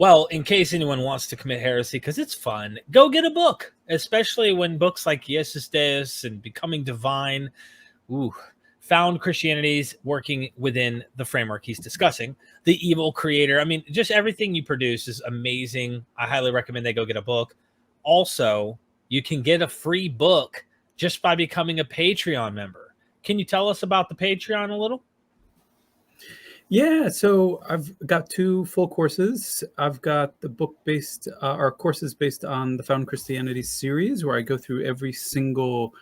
Well, in case anyone wants to commit heresy, because it's fun, go get a book, especially when books like Jesus Deus and Becoming Divine, ooh, found Christianity's working within the framework he's discussing. The Evil Creator. I mean, just everything you produce is amazing. I highly recommend they go get a book. Also, you can get a free book just by becoming a Patreon member. Can you tell us about the Patreon a little? Yeah, so I've got 2 full courses. I've got the book based, or courses based on the Found Christianity series, where I go through every single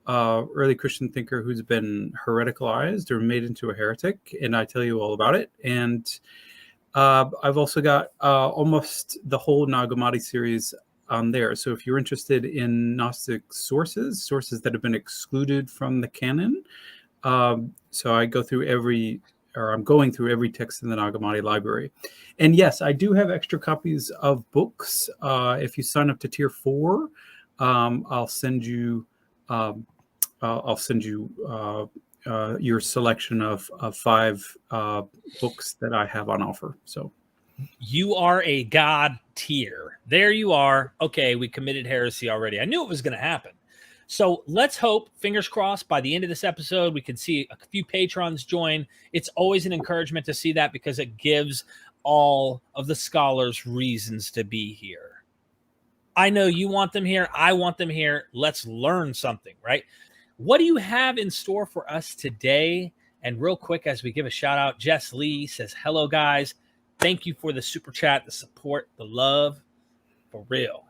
early Christian thinker who's been hereticalized or made into a heretic, and I tell you all about it. And I've also got almost the whole Nag Hammadi series on there. So if you're interested in Gnostic sources that have been excluded from the canon, so I go through I'm going through every text in the Nag Hammadi library. And yes, I do have extra copies of books. If you sign up to tier 4, I'll send you your selection of 5 books that I have on offer. So you are a god tier. There you are. Okay, we committed heresy already. I knew it was going to happen. So let's hope, fingers crossed, by the end of this episode, we can see a few patrons join. It's always an encouragement to see that because it gives all of the scholars reasons to be here. I know you want them here. I want them here. Let's learn something, right? What do you have in store for us today? And real quick, as we give a shout out, Jess Lee says, hello, guys. Thank you for the super chat, the support, the love. For real.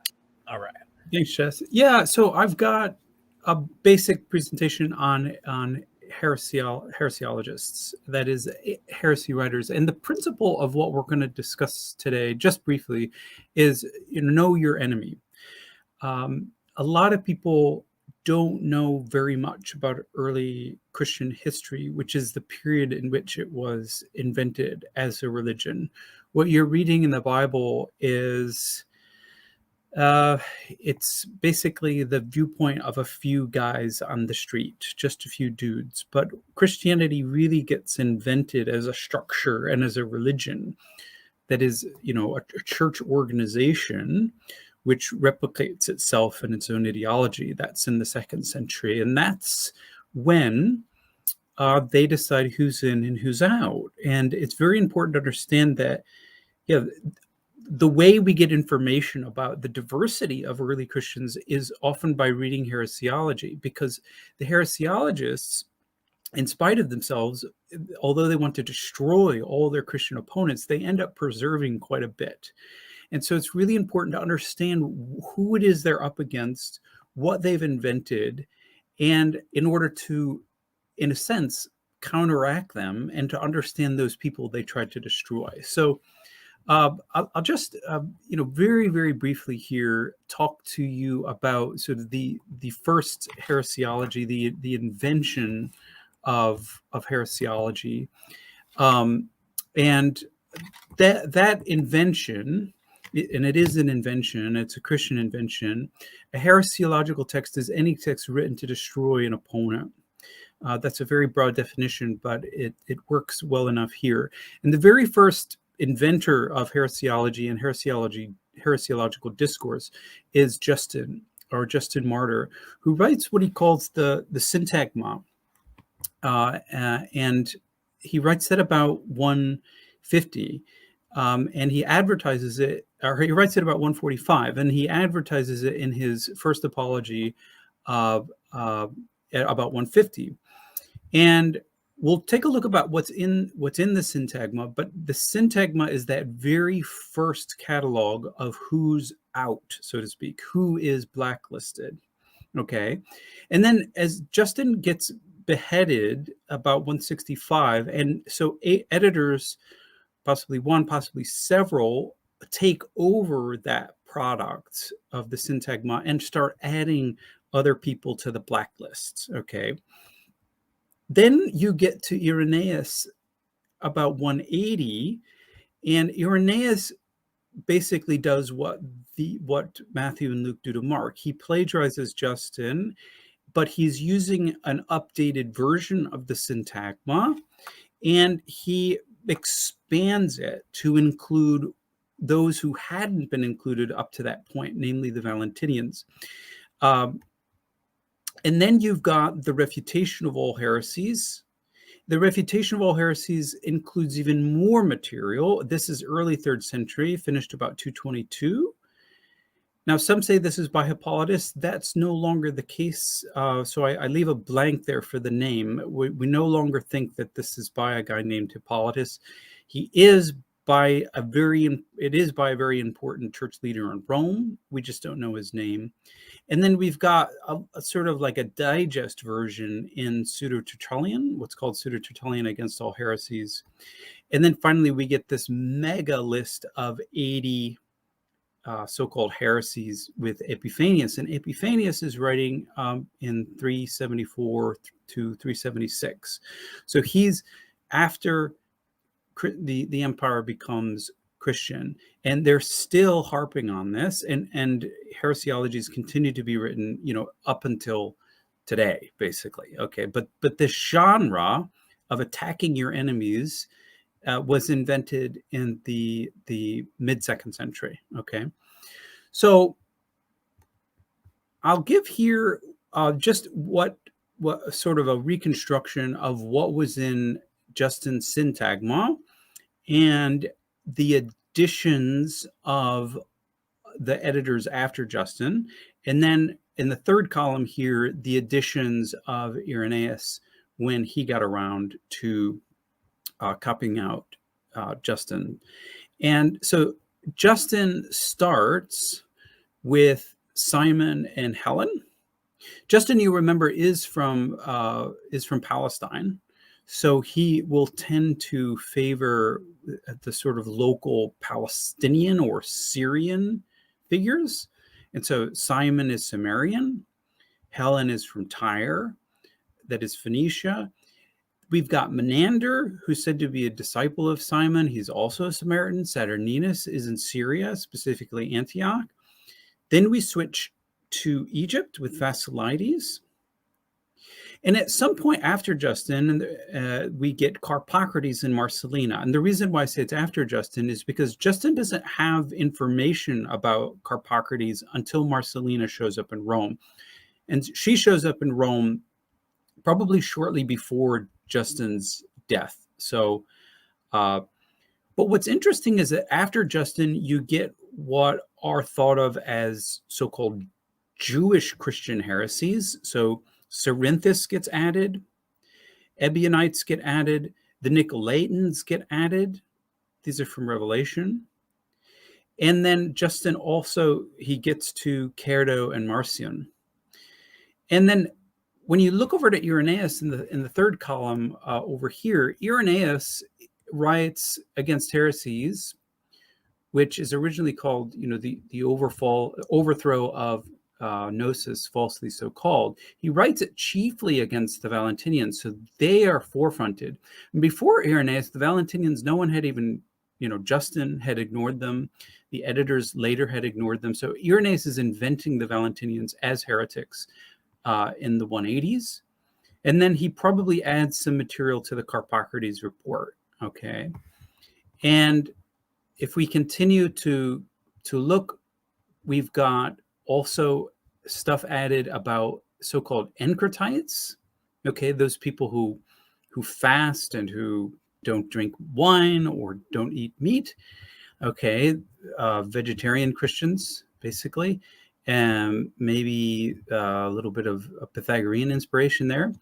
All right. Thanks, Jess. Yeah, so I've got a basic presentation on heresiologists, that is, heresy writers. And the principle of what we're going to discuss today, just briefly, is know your enemy. A lot of people don't know very much about early Christian history, which is the period in which it was invented as a religion. What you're reading in the Bible is it's basically the viewpoint of a few guys on the street, just a few dudes. But Christianity really gets invented as a structure and as a religion that is, a church organization which replicates itself in its own ideology. That's in the 2nd century. And that's when they decide who's in and who's out. And it's very important to understand that, the way we get information about the diversity of early Christians is often by reading heresiology, because the heresiologists, in spite of themselves, although they want to destroy all their Christian opponents, they end up preserving quite a bit. And so it's really important to understand who it is they're up against, what they've invented, and in order to, in a sense, counteract them and to understand those people they tried to destroy. So I'll just, very, very briefly here talk to you about sort of the first heresiology, the invention of heresiology, and that invention. And it is an invention. It's a Christian invention. A heresiological text is any text written to destroy an opponent. That's a very broad definition, but it works well enough here. And the very first inventor of heresiology and heresiological discourse is Justin Martyr, who writes what he calls the Syntagma. And he writes that about 150. And he advertises it, or he writes it about 145, and he advertises it in his first apology at about 150. And we'll take a look about what's in the Syntagma, but the Syntagma is that very first catalog of who's out, so to speak, who is blacklisted. Okay. And then as Justin gets beheaded about 165, and so 8 editors, possibly one, possibly several, take over that product of the Syntagma and start adding other people to the blacklist. Okay. Then you get to Irenaeus about 180, and Irenaeus basically does what Matthew and Luke do to Mark. He plagiarizes Justin, but he's using an updated version of the Syntagma, and he expands it to include those who hadn't been included up to that point, namely the Valentinians. And then you've got the refutation of all heresies. The refutation of all heresies includes even more material. This is early 3rd century, finished about 222. Now, some say this is by Hippolytus. That's no longer the case. So I leave a blank there for the name. We no longer think that this is by a guy named Hippolytus. It is by a very important church leader in Rome. We just don't know his name. And then we've got a sort of like a digest version in Pseudo-Tertullian, what's called Pseudo-Tertullian Against All Heresies. And then finally, we get this mega list of 80 so-called heresies with Epiphanius. And Epiphanius is writing in 374 to 376. So he's after the empire becomes Christian, and they're still harping on this, and heresiologies continue to be written, up until today, basically. Okay, but the genre of attacking your enemies was invented in the mid-2nd century. Okay, so I'll give here just what sort of a reconstruction of what was in Justin's syntagma and the additions of the editors after Justin, and then in the 3rd column here, the additions of Irenaeus when he got around to copying out Justin. And so Justin starts with Simon and Helen. Justin, you remember, is from Palestine, so he will tend to favor the sort of local Palestinian or Syrian figures. And so Simon is Sumerian, Helen is from Tyre, that is Phoenicia. We've got Menander, who's said to be a disciple of Simon. He's also a Samaritan. Saturninus is in Syria, specifically Antioch. Then we switch to Egypt with Basilides. And at some point after Justin, we get Carpocrates and Marcellina. And the reason why I say it's after Justin is because Justin doesn't have information about Carpocrates until Marcellina shows up in Rome. And she shows up in Rome probably shortly before Justin's death. So, but what's interesting is that after Justin, you get what are thought of as so-called Jewish Christian heresies. So Cerinthus gets added, Ebionites get added, the Nicolaitans get added. These are from Revelation. And then Justin also, he gets to Cerdo and Marcion. And then when you look over at Irenaeus in the 3rd column over here, Irenaeus writes against heresies, which is originally called, the overthrow of Gnosis, falsely so called. He writes it chiefly against the Valentinians, so they are forefronted. And before Irenaeus, the Valentinians, no one had even, Justin had ignored them. The editors later had ignored them. So Irenaeus is inventing the Valentinians as heretics in the 180s. And then he probably adds some material to the Carpocrates report. Okay. And if we continue to look, we've got also stuff added about so-called Encratites. Okay, those people who fast and who don't drink wine or don't eat meat. Okay, vegetarian Christians, basically, and maybe a little bit of a Pythagorean inspiration there.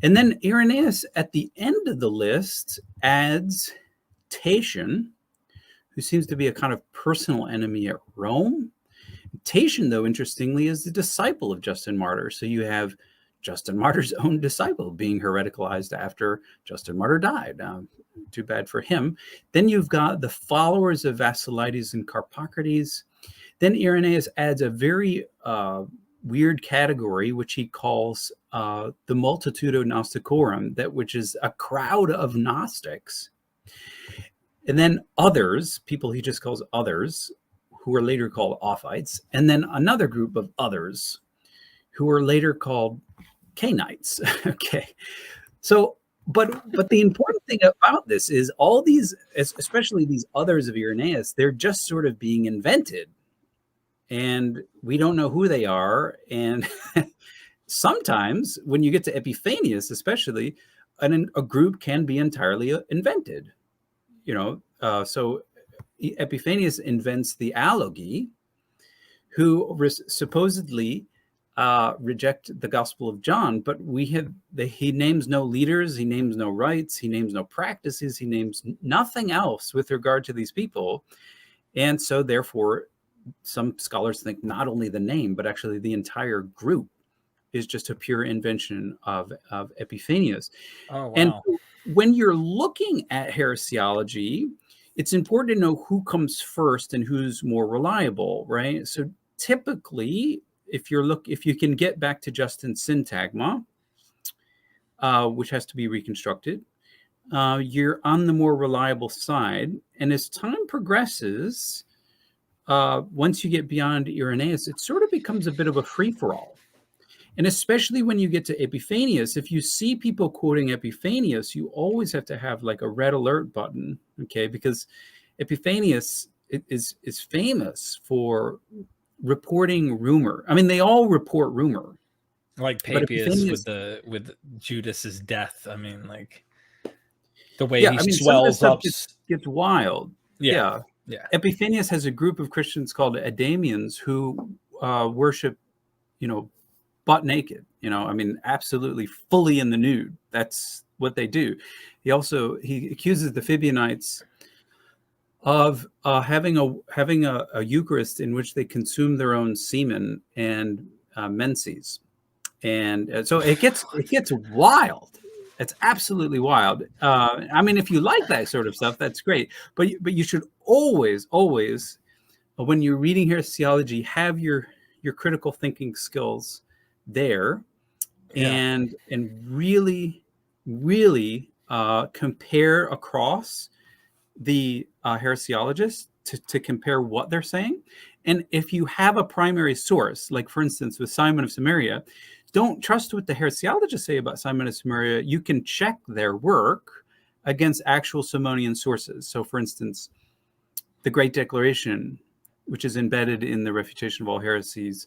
And then Irenaeus, at the end of the list, adds Tatian, who seems to be a kind of personal enemy at Rome. Tatian, though, interestingly, is the disciple of Justin Martyr. So you have Justin Martyr's own disciple being hereticalized after Justin Martyr died. Too bad for him. Then you've got the followers of Basilides and Carpocrates. Then Irenaeus adds a very weird category, which he calls the multitudo Gnosticorum, which is a crowd of Gnostics. And then others, people he just calls others, who are later called Ophites, and then another group of others who are later called Cainites. Okay, so but the important thing about this is all these, especially these others of Irenaeus, they're just sort of being invented, and we don't know who they are. And sometimes when you get to Epiphanius, especially, a group can be entirely invented. So Epiphanius invents the Alogi, who supposedly reject the Gospel of John, but he names no leaders, he names no rites, he names no practices, he names nothing else with regard to these people. And so therefore, some scholars think not only the name, but actually the entire group is just a pure invention of Epiphanius. Oh, wow. And when you're looking at heresiology, it's important to know who comes first and who's more reliable, right? So typically, if you can get back to Justin's syntagma, which has to be reconstructed, you're on the more reliable side. And as time progresses, once you get beyond Irenaeus, it sort of becomes a bit of a free-for-all. And especially when you get to Epiphanius, if you see people quoting Epiphanius, you always have to have like a red alert button, okay? Because Epiphanius is famous for reporting rumor. I mean, they all report rumor. Like Papias with Judas's death. I mean, like the way he swells up gets wild. Yeah. Epiphanius has a group of Christians called Adamians who worship, butt naked, I mean, absolutely fully in the nude. That's what they do. He accuses the Fabianites of having a Eucharist in which they consume their own semen and menses. And so it gets wild. It's absolutely wild. I mean, if you like that sort of stuff, that's great. But you should always, when you're reading heresiology, have your critical thinking skills there, and really compare across the heresiologists to compare what they're saying. And if you have a primary source, like for instance with Simon of Samaria, don't trust what the heresiologists say about Simon of Samaria. You can check their work against actual Simonian sources. So for instance, the Great Declaration, which is embedded in the Refutation of All Heresies,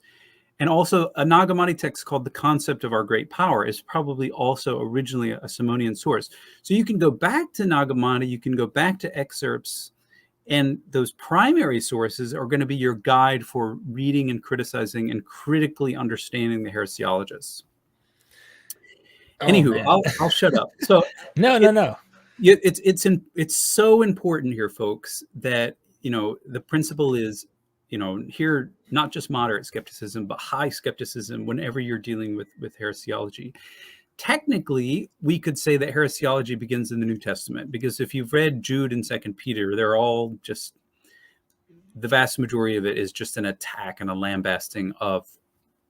and also a Nag Hammadi text called The Concept of Our Great Power is probably also originally a Simonian source. So you can go back to Nag Hammadi, you can go back to excerpts, and those primary sources are going to be your guide for reading and criticizing and critically understanding the heresiologists. Anywho, I'll shut up. So no. It's so important here, folks, that the principle is, here, not just moderate skepticism, but high skepticism whenever you're dealing with heresiology. Technically, we could say that heresiology begins in the New Testament, because if you've read Jude and 2 Peter, they're all just, the vast majority of it is just an attack and a lambasting of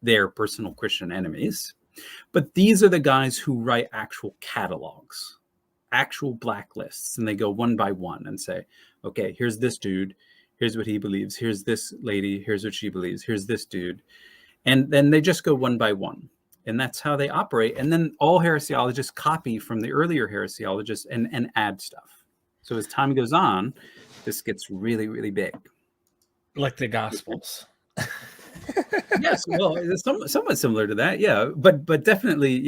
their personal Christian enemies. But these are the guys who write actual catalogs, actual blacklists, and they go one by one and say, okay, here's this dude, here's what he believes, here's this lady, here's what she believes, here's this dude. And then they just go one by one. And that's how they operate. And then all heresiologists copy from the earlier heresiologists and add stuff. So as time goes on, this gets really, really big. Like the Gospels. Yes, well, it's somewhat similar to that, yeah. But definitely,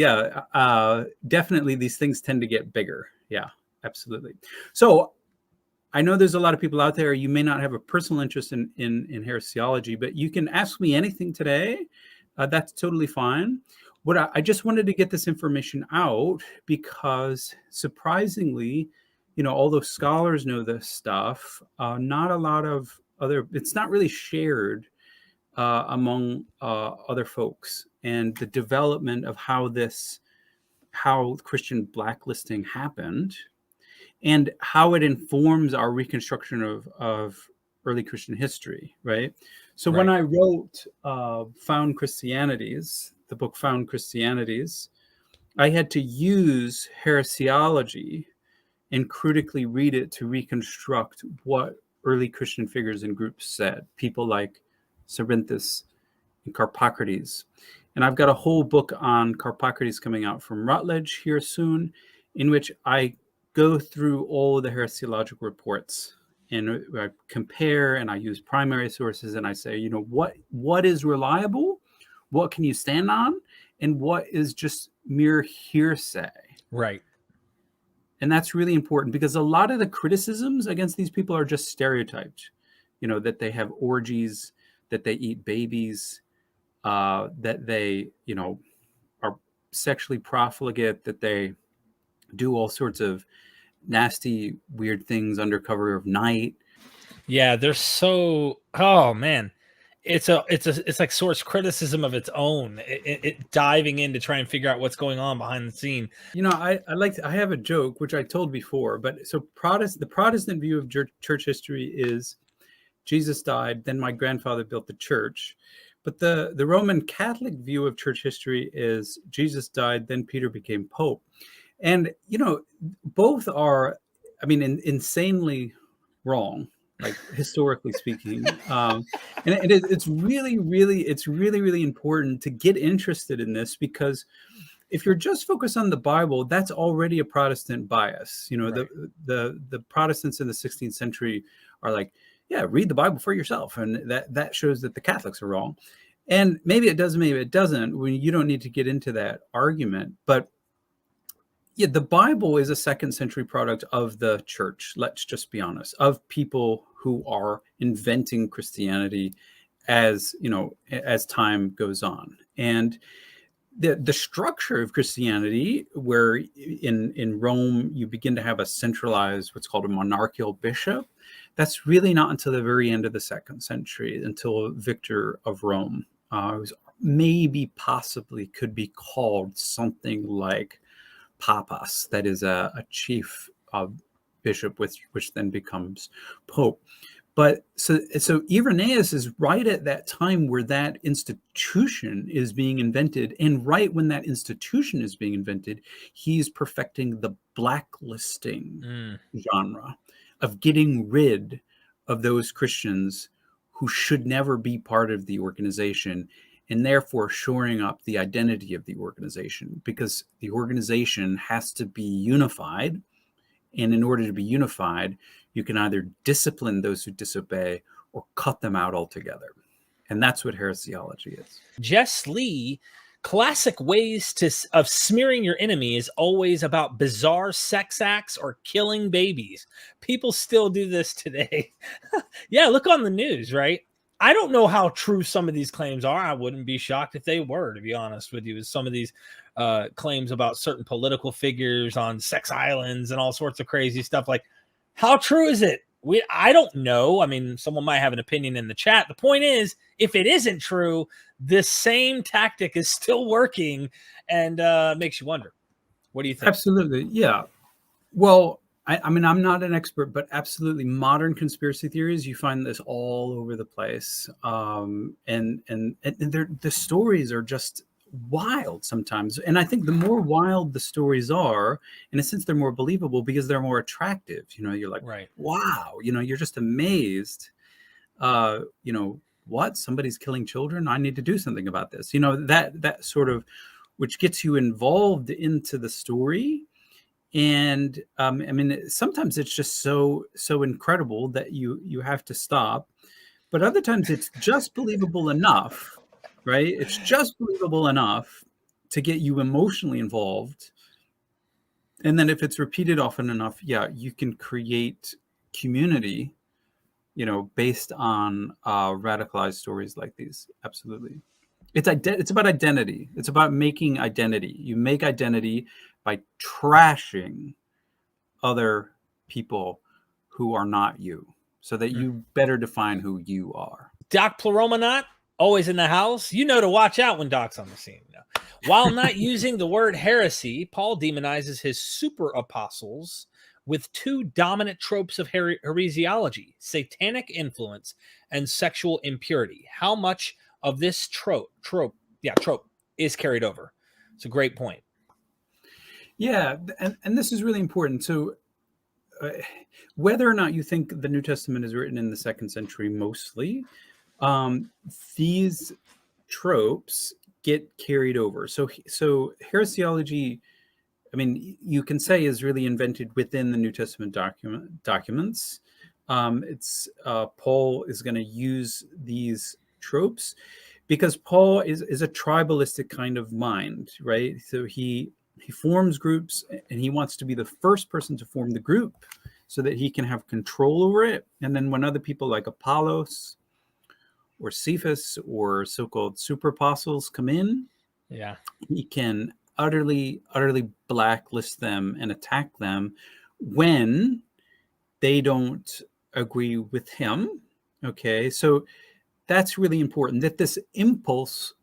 definitely these things tend to get bigger. Yeah, absolutely. So I know there's a lot of people out there, you may not have a personal interest in heresiology, but you can ask me anything today. That's totally fine. What I just wanted to get this information out because surprisingly, although scholars know this stuff, not a lot of it's not really shared among other folks, and the development of how Christian blacklisting happened and how it informs our reconstruction of early Christian history, right? So when I wrote Found Christianities, the book Found Christianities, I had to use heresiology and critically read it to reconstruct what early Christian figures and groups said, people like Cerinthus and Carpocrates. And I've got a whole book on Carpocrates coming out from Routledge here soon. in which I go through all the heresiological reports and I compare and I use primary sources and I say, you know, what is reliable, what can you stand on, and what is just mere hearsay. Right. And that's really important because a lot of the criticisms against these people are just stereotyped, you know, that they have orgies, that they eat babies, that they, you know, are sexually profligate, that they do all sorts of nasty, weird things under cover of night. Yeah, they're so. Oh man, it's like source criticism of its own. It diving in to try and figure out what's going on behind the scene. You know, I have a joke which I told before, but so the Protestant view of church history is Jesus died, then my grandfather built the church. But the Roman Catholic view of church history is Jesus died, then Peter became Pope. And, you know, both are, I mean, insanely wrong, like historically speaking. And it's really important to get interested in this, because if you're just focused on the Bible, that's already a Protestant bias. You know, Right. the Protestants in the 16th century are like, yeah, read the Bible for yourself. And that shows that the Catholics are wrong. And maybe it does, maybe it doesn't. When you don't need to get into that argument. But yeah, the Bible is a second century product of the church. Let's just be honest, of people who are inventing Christianity as, you know, as time goes on. And the structure of Christianity, where in Rome you begin to have a centralized, what's called a monarchical bishop, that's really not until the very end of the second century, until Victor of Rome, who's maybe possibly could be called something like papas, that is a chief bishop, which then becomes pope. But so Irenaeus is right at that time where that institution is being invented, and right when that institution is being invented, he's perfecting the blacklisting genre of getting rid of those Christians who should never be part of the organization, and therefore shoring up the identity of the organization, because the organization has to be unified. And in order to be unified, you can either discipline those who disobey or cut them out altogether. And that's what heresiology is. Jess Lee, classic ways of smearing your enemy is always about bizarre sex acts or killing babies. People still do this today. Yeah, look on the news, right? I don't know how true some of these claims are. I wouldn't be shocked if they were, to be honest with you. Some of these claims about certain political figures on sex islands and all sorts of crazy stuff. Like, how true is it? I don't know. I mean, someone might have an opinion in the chat. The point is, if it isn't true, this same tactic is still working, and makes you wonder. What do you think? Absolutely. Yeah. Well, I mean, I'm not an expert, but absolutely, modern conspiracy theories, you find this all over the place. And the stories are just wild sometimes. And I think the more wild the stories are, in a sense, they're more believable because they're more attractive. You know, you're like, right, wow, you know, you're just amazed. You know, what? Somebody's killing children? I need to do something about this. You know, that sort of, which gets you involved into the story. And I mean, sometimes it's just so incredible that you have to stop, but other times it's just believable enough, right? It's just believable enough to get you emotionally involved, and then if it's repeated often enough, yeah, you can create community, you know, based on radicalized stories like these. Absolutely. It's about identity. It's about making identity. You make identity by trashing other people who are not you, so that you better define who you are. Doc Pluroma always in the house. You know to watch out when Doc's on the scene. No. While not using the word heresy, Paul demonizes his super apostles with two dominant tropes of heresiology: satanic influence and sexual impurity. How much of this trope is carried over? It's a great point. Yeah, and this is really important. So whether or not you think the New Testament is written in the second century mostly, these tropes get carried over. So heresiology I mean, you can say is really invented within the New Testament documents. It's Paul is going to use these tropes because Paul is a tribalistic kind of mind, right? So he forms groups, and he wants to be the first person to form the group so that he can have control over it. And then when other people like Apollos or Cephas or so-called super apostles come in, Yeah. he can utterly blacklist them and attack them when they don't agree with him. Okay, so that's really important, that this impulse,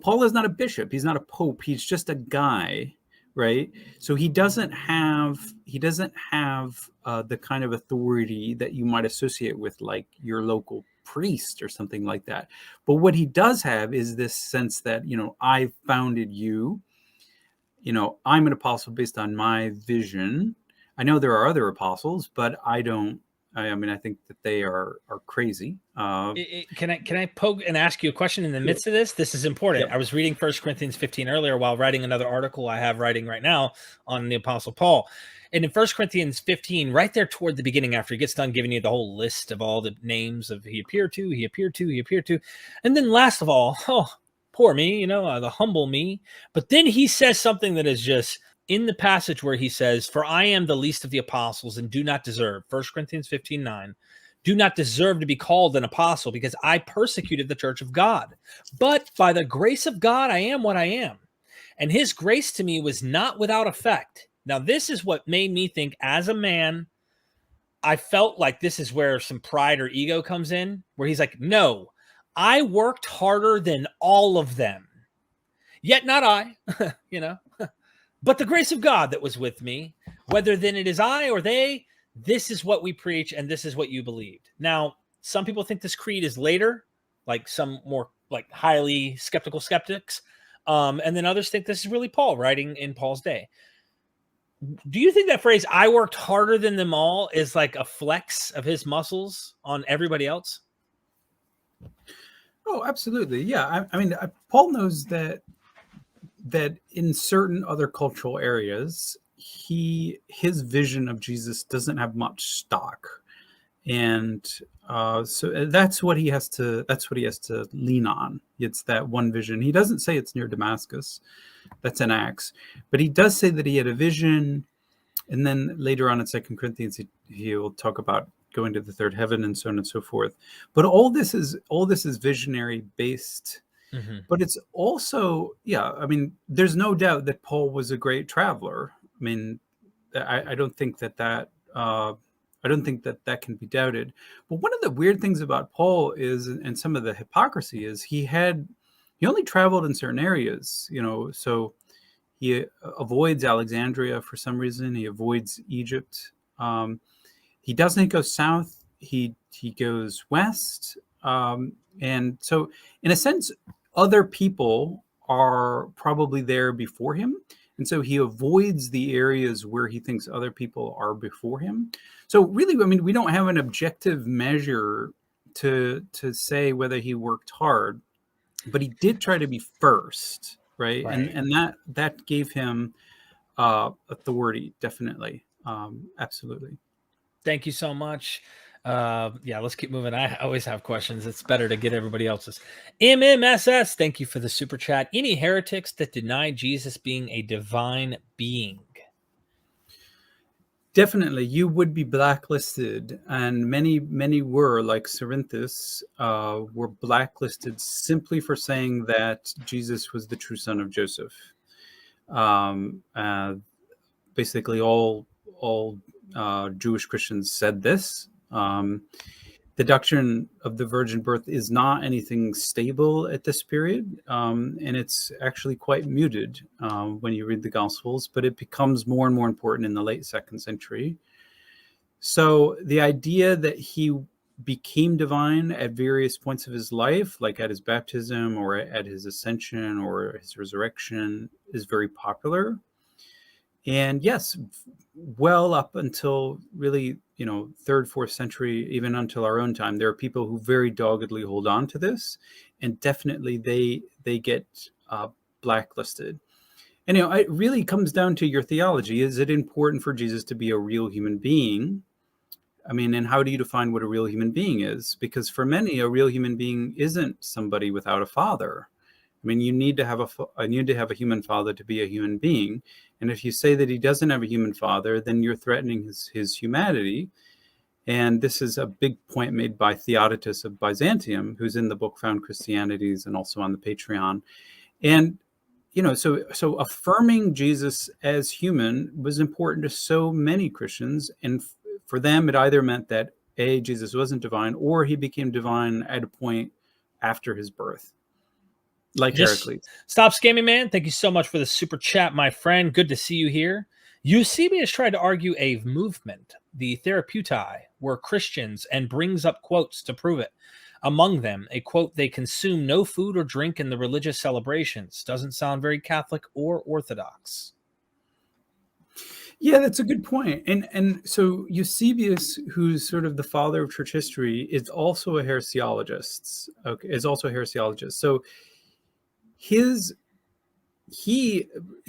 Paul is not a bishop, he's not a pope, he's just a guy, right? So he doesn't have the kind of authority that you might associate with like your local priest or something like that. But what he does have is this sense that, I founded you, I'm an apostle based on my vision. I know there are other apostles, but I don't. I mean, I think that they are crazy. Can I poke and ask you a question in the Sure. midst of this? This is important. Yep. I was reading 1 Corinthians 15 earlier while writing another article I have writing right now on the Apostle Paul. And in 1 Corinthians 15, right there toward the beginning, after he gets done giving you the whole list of all the names of he appeared to. And then last of all, poor me, the humble me. But then he says something that is just in the passage where he says, for I am the least of the apostles and do not deserve, 1 Corinthians 15:9, do not deserve to be called an apostle because I persecuted the church of God. But by the grace of God, I am what I am. And his grace to me was not without effect. Now, this is what made me think as a man, I felt like this is where some pride or ego comes in, where he's like, no, I worked harder than all of them. Yet not I, but the grace of God that was with me, whether then it is I or they, this is what we preach and this is what you believed. Now, some people think this creed is later, like some more like highly skeptical skeptics. And then others think this is really Paul writing in Paul's day. Do you think that phrase, I worked harder than them all, is like a flex of his muscles on everybody else? Oh, absolutely. Yeah. I mean, Paul knows that in certain other cultural areas, his vision of Jesus doesn't have much stock, and so that's what he has to lean on. It's that one vision. He doesn't say it's near Damascus. That's in Acts, but he does say that he had a vision, and then later on in 2 Corinthians, he will talk about going to the third heaven and so on and so forth. But all this is visionary based. Mm-hmm. But it's also, I mean, there's no doubt that Paul was a great traveler. I mean, I don't think that can be doubted. But one of the weird things about Paul is, and some of the hypocrisy is, he only traveled in certain areas, so he avoids Alexandria for some reason. He avoids Egypt. He doesn't go south. He goes west. And so in a sense, other people are probably there before him. And so he avoids the areas where he thinks other people are before him. So really, I mean, we don't have an objective measure to say whether he worked hard, but he did try to be first, right? And that gave him authority, definitely. Absolutely. Thank you so much. Let's keep moving. I always have questions. It's better to get everybody else's. MMSS, thank you for the super chat. Any heretics that deny Jesus being a divine being? Definitely, you would be blacklisted, and many were, like Cerinthus, were blacklisted simply for saying that Jesus was the true son of Joseph. Basically, all Jewish Christians said this. The doctrine of the virgin birth is not anything stable at this period, and it's actually quite muted when you read the Gospels, but it becomes more and more important in the late 2nd century. So the idea that he became divine at various points of his life, like at his baptism or at his ascension or his resurrection, is very popular. And yes, well up until really, 3rd, 4th century, even until our own time, there are people who very doggedly hold on to this, and definitely they get blacklisted. And it really comes down to your theology. Is it important for Jesus to be a real human being? I mean, and how do you define what a real human being is? Because for many, a real human being isn't somebody without a father. I mean, you need to have a human father to be a human being. And if you say that he doesn't have a human father, then you're threatening his humanity. And this is a big point made by Theodotus of Byzantium, who's in the book Found Christianities and also on the Patreon. And so affirming Jesus as human was important to so many Christians, and for them, it either meant that Jesus wasn't divine, or he became divine at a point after his birth, like Heracles. Stop scamming, man. Thank you so much for the super chat, my friend. Good to see you here. Eusebius tried to argue a movement, the Therapeutai, were Christians, and brings up quotes to prove it. Among them, a quote, "They consume no food or drink in the religious celebrations." Doesn't sound very Catholic or Orthodox. Yeah, that's a good point. And so Eusebius, who's sort of the father of church history, is also a heresiologist. Okay, is also a heresiologist. So he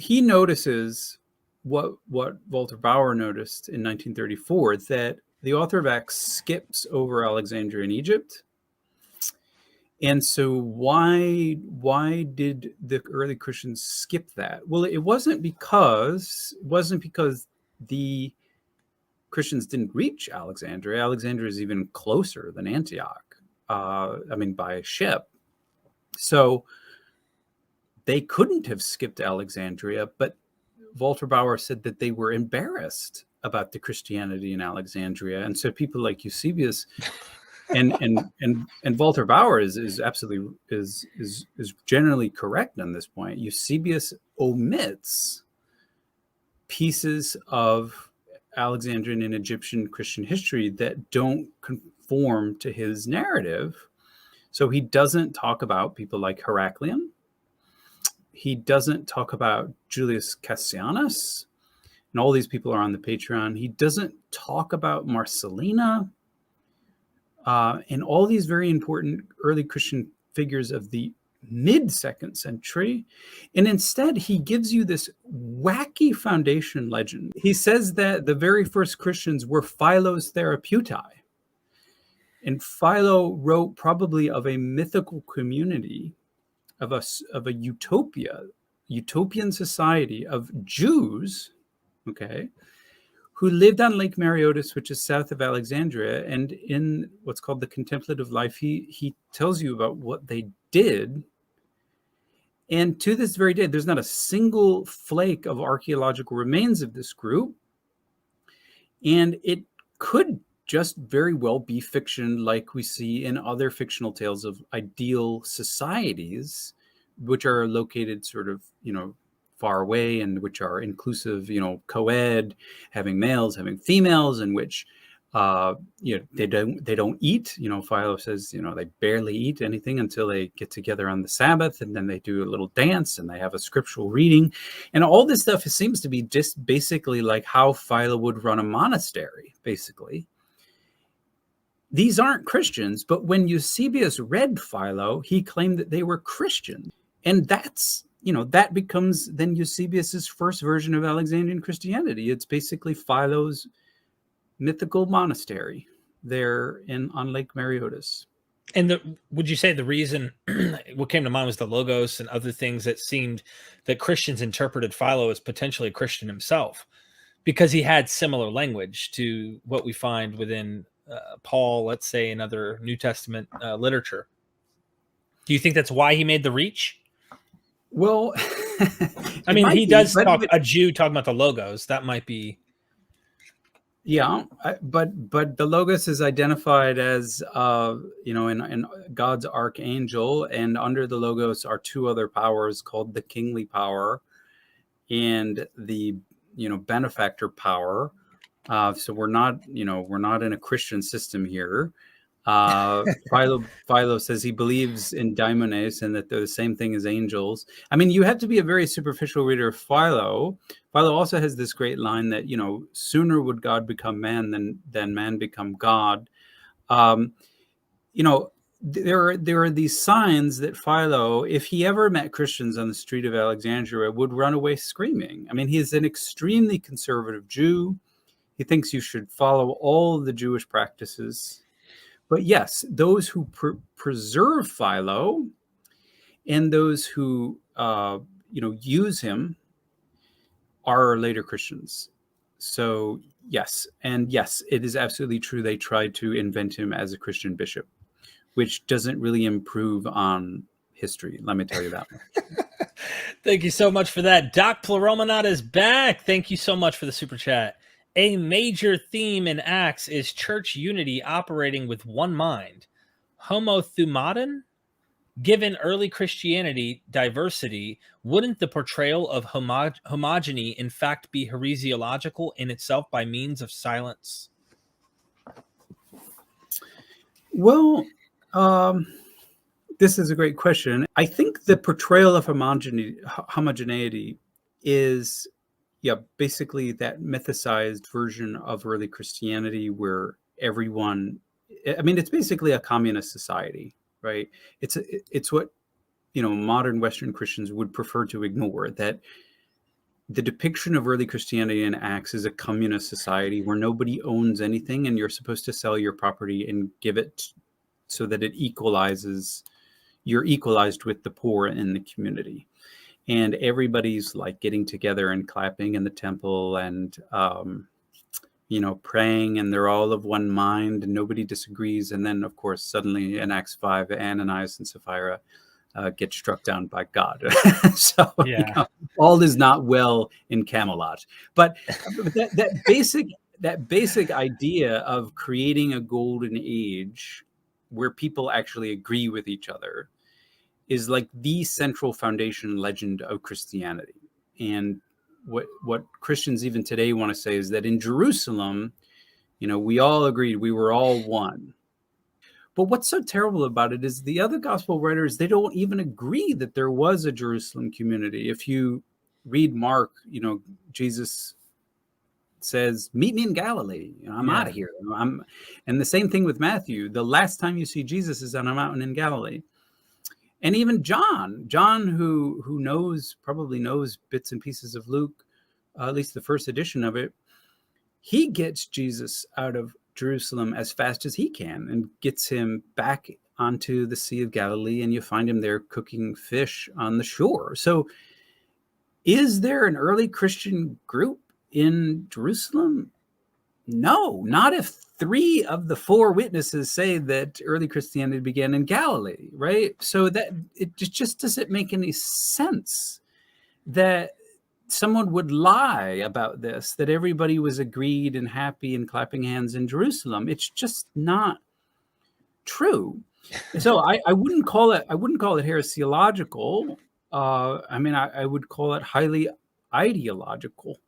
notices what Walter Bauer noticed in 1934, that the author of Acts skips over Alexandria in Egypt. And so why did the early Christians skip that? Well, it wasn't because the Christians didn't reach Alexandria. Alexandria is even closer than Antioch. By ship. So they couldn't have skipped Alexandria, but Walter Bauer said that they were embarrassed about the Christianity in Alexandria. And so people like Eusebius and Walter Bauer is absolutely is generally correct on this point. Eusebius omits pieces of Alexandrian and Egyptian Christian history that don't conform to his narrative. So he doesn't talk about people like Heraclian. He doesn't talk about Julius Cassianus, and all these people are on the Patreon. He doesn't talk about Marcellina, and all these very important early Christian figures of the mid-2nd century. And instead, he gives you this wacky foundation legend. He says that the very first Christians were Philo's Therapeutai. And Philo wrote probably of a mythical community, of a utopian society of Jews, okay, who lived on Lake Mareotis, which is south of Alexandria. And in what's called the Contemplative Life, he tells you about what they did. And to this very day, there's not a single flake of archaeological remains of this group. And it could just very well be fiction, like we see in other fictional tales of ideal societies, which are located sort of, far away, and which are inclusive, co-ed, having males, having females, in which they don't eat. Philo says, they barely eat anything until they get together on the Sabbath, and then they do a little dance, and they have a scriptural reading, and all this stuff seems to be just basically like how Philo would run a monastery, basically. These aren't Christians, but when Eusebius read Philo, he claimed that they were Christian. And that's, that becomes then Eusebius's first version of Alexandrian Christianity. It's basically Philo's mythical monastery there on Lake Mareotis. And would you say the reason, what came to mind was the Logos and other things that seemed that Christians interpreted Philo as potentially a Christian himself, because he had similar language to what we find within Paul, let's say, in other New Testament literature. Do you think that's why he made the reach? Well, I mean, he does talk a Jew talking about the Logos. That might be. Yeah, but the Logos is identified as, in God's archangel, and under the Logos are two other powers called the kingly power and the, benefactor power. So we're not in a Christian system here. Philo says he believes in daimones and that they're the same thing as angels. I mean, you have to be a very superficial reader of Philo. Philo also has this great line that, sooner would God become man than man become God. there are these signs that Philo, if he ever met Christians on the street of Alexandria, would run away screaming. I mean, he is an extremely conservative Jew. He thinks you should follow all the Jewish practices. But yes, those who preserve Philo and those who use him are later Christians. So yes, and yes, it is absolutely true. They tried to invent him as a Christian bishop, which doesn't really improve on history. Let me tell you that much. Thank you so much for that. Doc Pleromanat is back. Thank you so much for the super chat. A major theme in Acts is church unity operating with one mind. Homothumadon? Given early Christianity diversity, wouldn't the portrayal of homogeny in fact be heresiological in itself by means of silence? Well, this is a great question. I think the portrayal of homogeneity is, basically that mythicized version of early Christianity where everyone, it's basically a communist society, right? It's what, modern Western Christians would prefer to ignore, that the depiction of early Christianity in Acts is a communist society where nobody owns anything and you're supposed to sell your property and give it so that it equalizes, you're equalized with the poor in the community. And everybody's like getting together and clapping in the temple and, praying, and they're all of one mind and nobody disagrees. And then, of course, suddenly in Acts 5, Ananias and Sapphira get struck down by God. So all is not well in Camelot. But that basic idea of creating a golden age where people actually agree with each other is like the central foundation legend of Christianity. And what Christians even today want to say is that in Jerusalem, we all agreed, we were all one. But what's so terrible about it is the other gospel writers, they don't even agree that there was a Jerusalem community. If you read Mark, Jesus says, meet me in Galilee. I'm out of here. And the same thing with Matthew. The last time you see Jesus is on a mountain in Galilee. And even John, who probably knows bits and pieces of Luke, at least the first edition of it, he gets Jesus out of Jerusalem as fast as he can and gets him back onto the Sea of Galilee, and you find him there cooking fish on the shore. So is there an early Christian group in Jerusalem? No, not if 3 of the 4 witnesses say that early Christianity began in Galilee, right? So that it just doesn't make any sense that someone would lie about this, that everybody was agreed and happy and clapping hands in Jerusalem. It's just not true. So I wouldn't call it heresiological. I would call it highly ideological.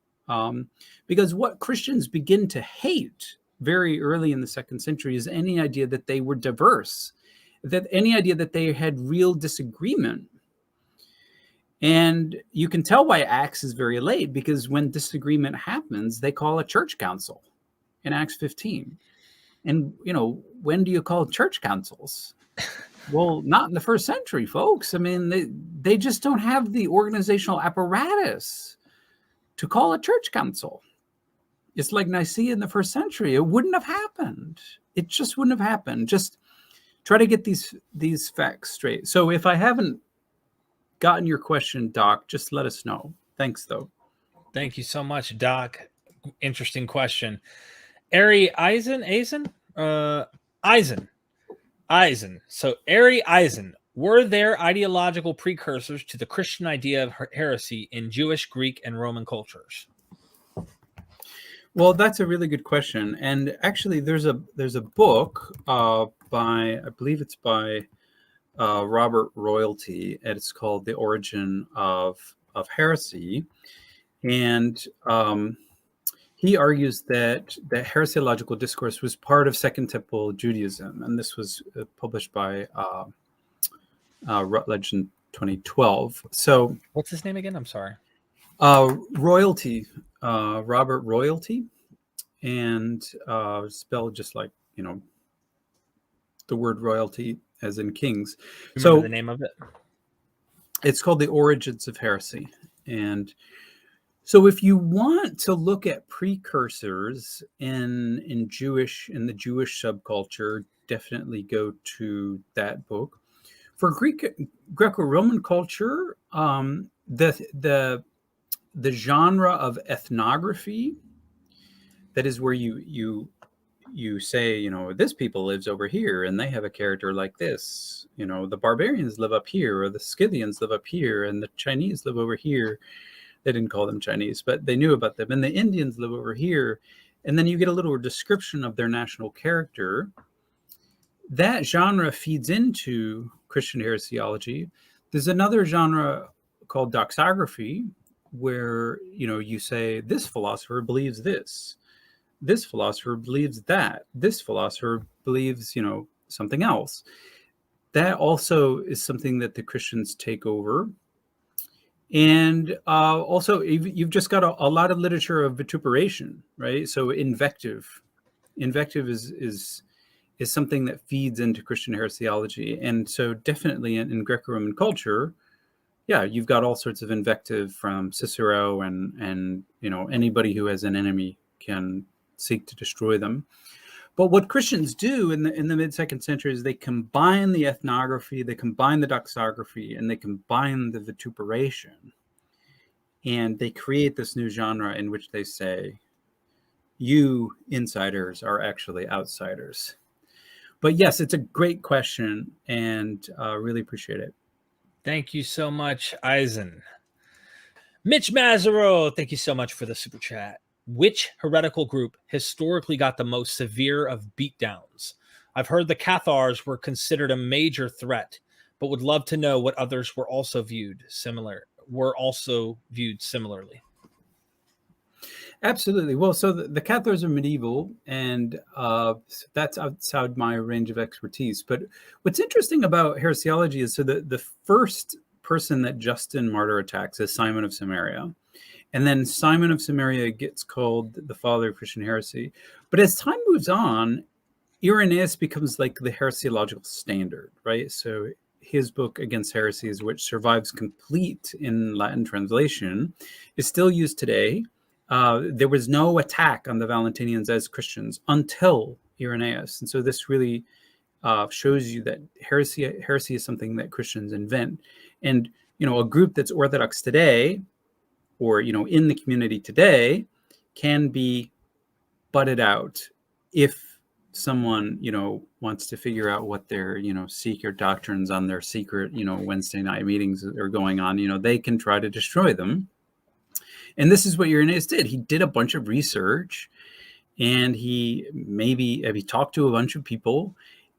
Because what Christians begin to hate very early in the 2nd century is any idea that they were diverse, that any idea that they had real disagreement. And you can tell why Acts is very late, because when disagreement happens, they call a church council in Acts 15. And, when do you call church councils? Well, not in the 1st century, folks. They just don't have the organizational apparatus to call a church council. It's like Nicaea in the 1st century. It wouldn't have happened. It just wouldn't have happened. Just try to get these facts straight. So if I haven't gotten your question, Doc, just let us know. Thanks, though. Thank you so much, Doc. Interesting question. Ari Eisen. So Ari Eisen, were there ideological precursors to the Christian idea of heresy in Jewish, Greek, and Roman cultures? Well, that's a really good question. And actually, there's a book by, I believe it's by Robert Royalty, and it's called The Origin of Heresy. And he argues that the heresiological discourse was part of Second Temple Judaism. And this was published by Rutledge in 2012. So what's his name again? I'm sorry. Royalty, Robert Royalty, and spelled just like, the word royalty. as in kings. Remember So the name of it? it's called The Origins of Heresy. And so if you want to look at precursors in the Jewish subculture, definitely go to that book. For Greco-Roman culture, the genre of ethnography, that is where you say, you know, this people lives over here and they have a character like this. You know, the barbarians live up here, or the Scythians live up here, and the Chinese live over here. They didn't call them Chinese, but they knew about them. And the Indians live over here. And then you get a little description of their national character. That genre feeds into Christian heresiology. There's another genre called doxography, where, you know, you say, this philosopher believes this. This philosopher believes that. This philosopher believes, you know, something else. That also is something that the Christians take over. And also, you've just got a lot of literature of vituperation, right? So invective is something that feeds into Christian heresiology. And so definitely in Greco-Roman culture, yeah, you've got all sorts of invective from Cicero, and you know, anybody who has an enemy can seek to destroy them. But what Christians do in the mid-second century is they combine the ethnography, they combine the doxography, and they combine the vituperation. And they create this new genre in which they say, you insiders are actually outsiders. But yes, it's a great question, and really appreciate it. Thank you so much, Eisen. Mitch Mazaro, thank you so much for the super chat. Which heretical group historically got the most severe of beatdowns? I've heard the Cathars were considered a major threat, but would love to know what others were also viewed similarly. Absolutely. Well, so the Cathars are medieval, and that's outside my range of expertise. But what's interesting about heresiology is, so the first person that Justin Martyr attacks is Simon of Samaria. And then Simon of Samaria gets called the father of Christian heresy. But as time moves on, Irenaeus becomes like the heresiological standard, right? So his book Against Heresies, which survives complete in Latin translation, is still used today. There was no attack on the Valentinians as Christians until Irenaeus. And so this really shows you that heresy is something that Christians invent. And, you know, a group that's Orthodox today, or, you know, in the community today, can be butted out if someone, you know, wants to figure out what their, you know, secret doctrines on their secret, you know, Wednesday night meetings are going on. You know, they can try to destroy them. And this is what Irenaeus did. He did a bunch of research, and he talked to a bunch of people,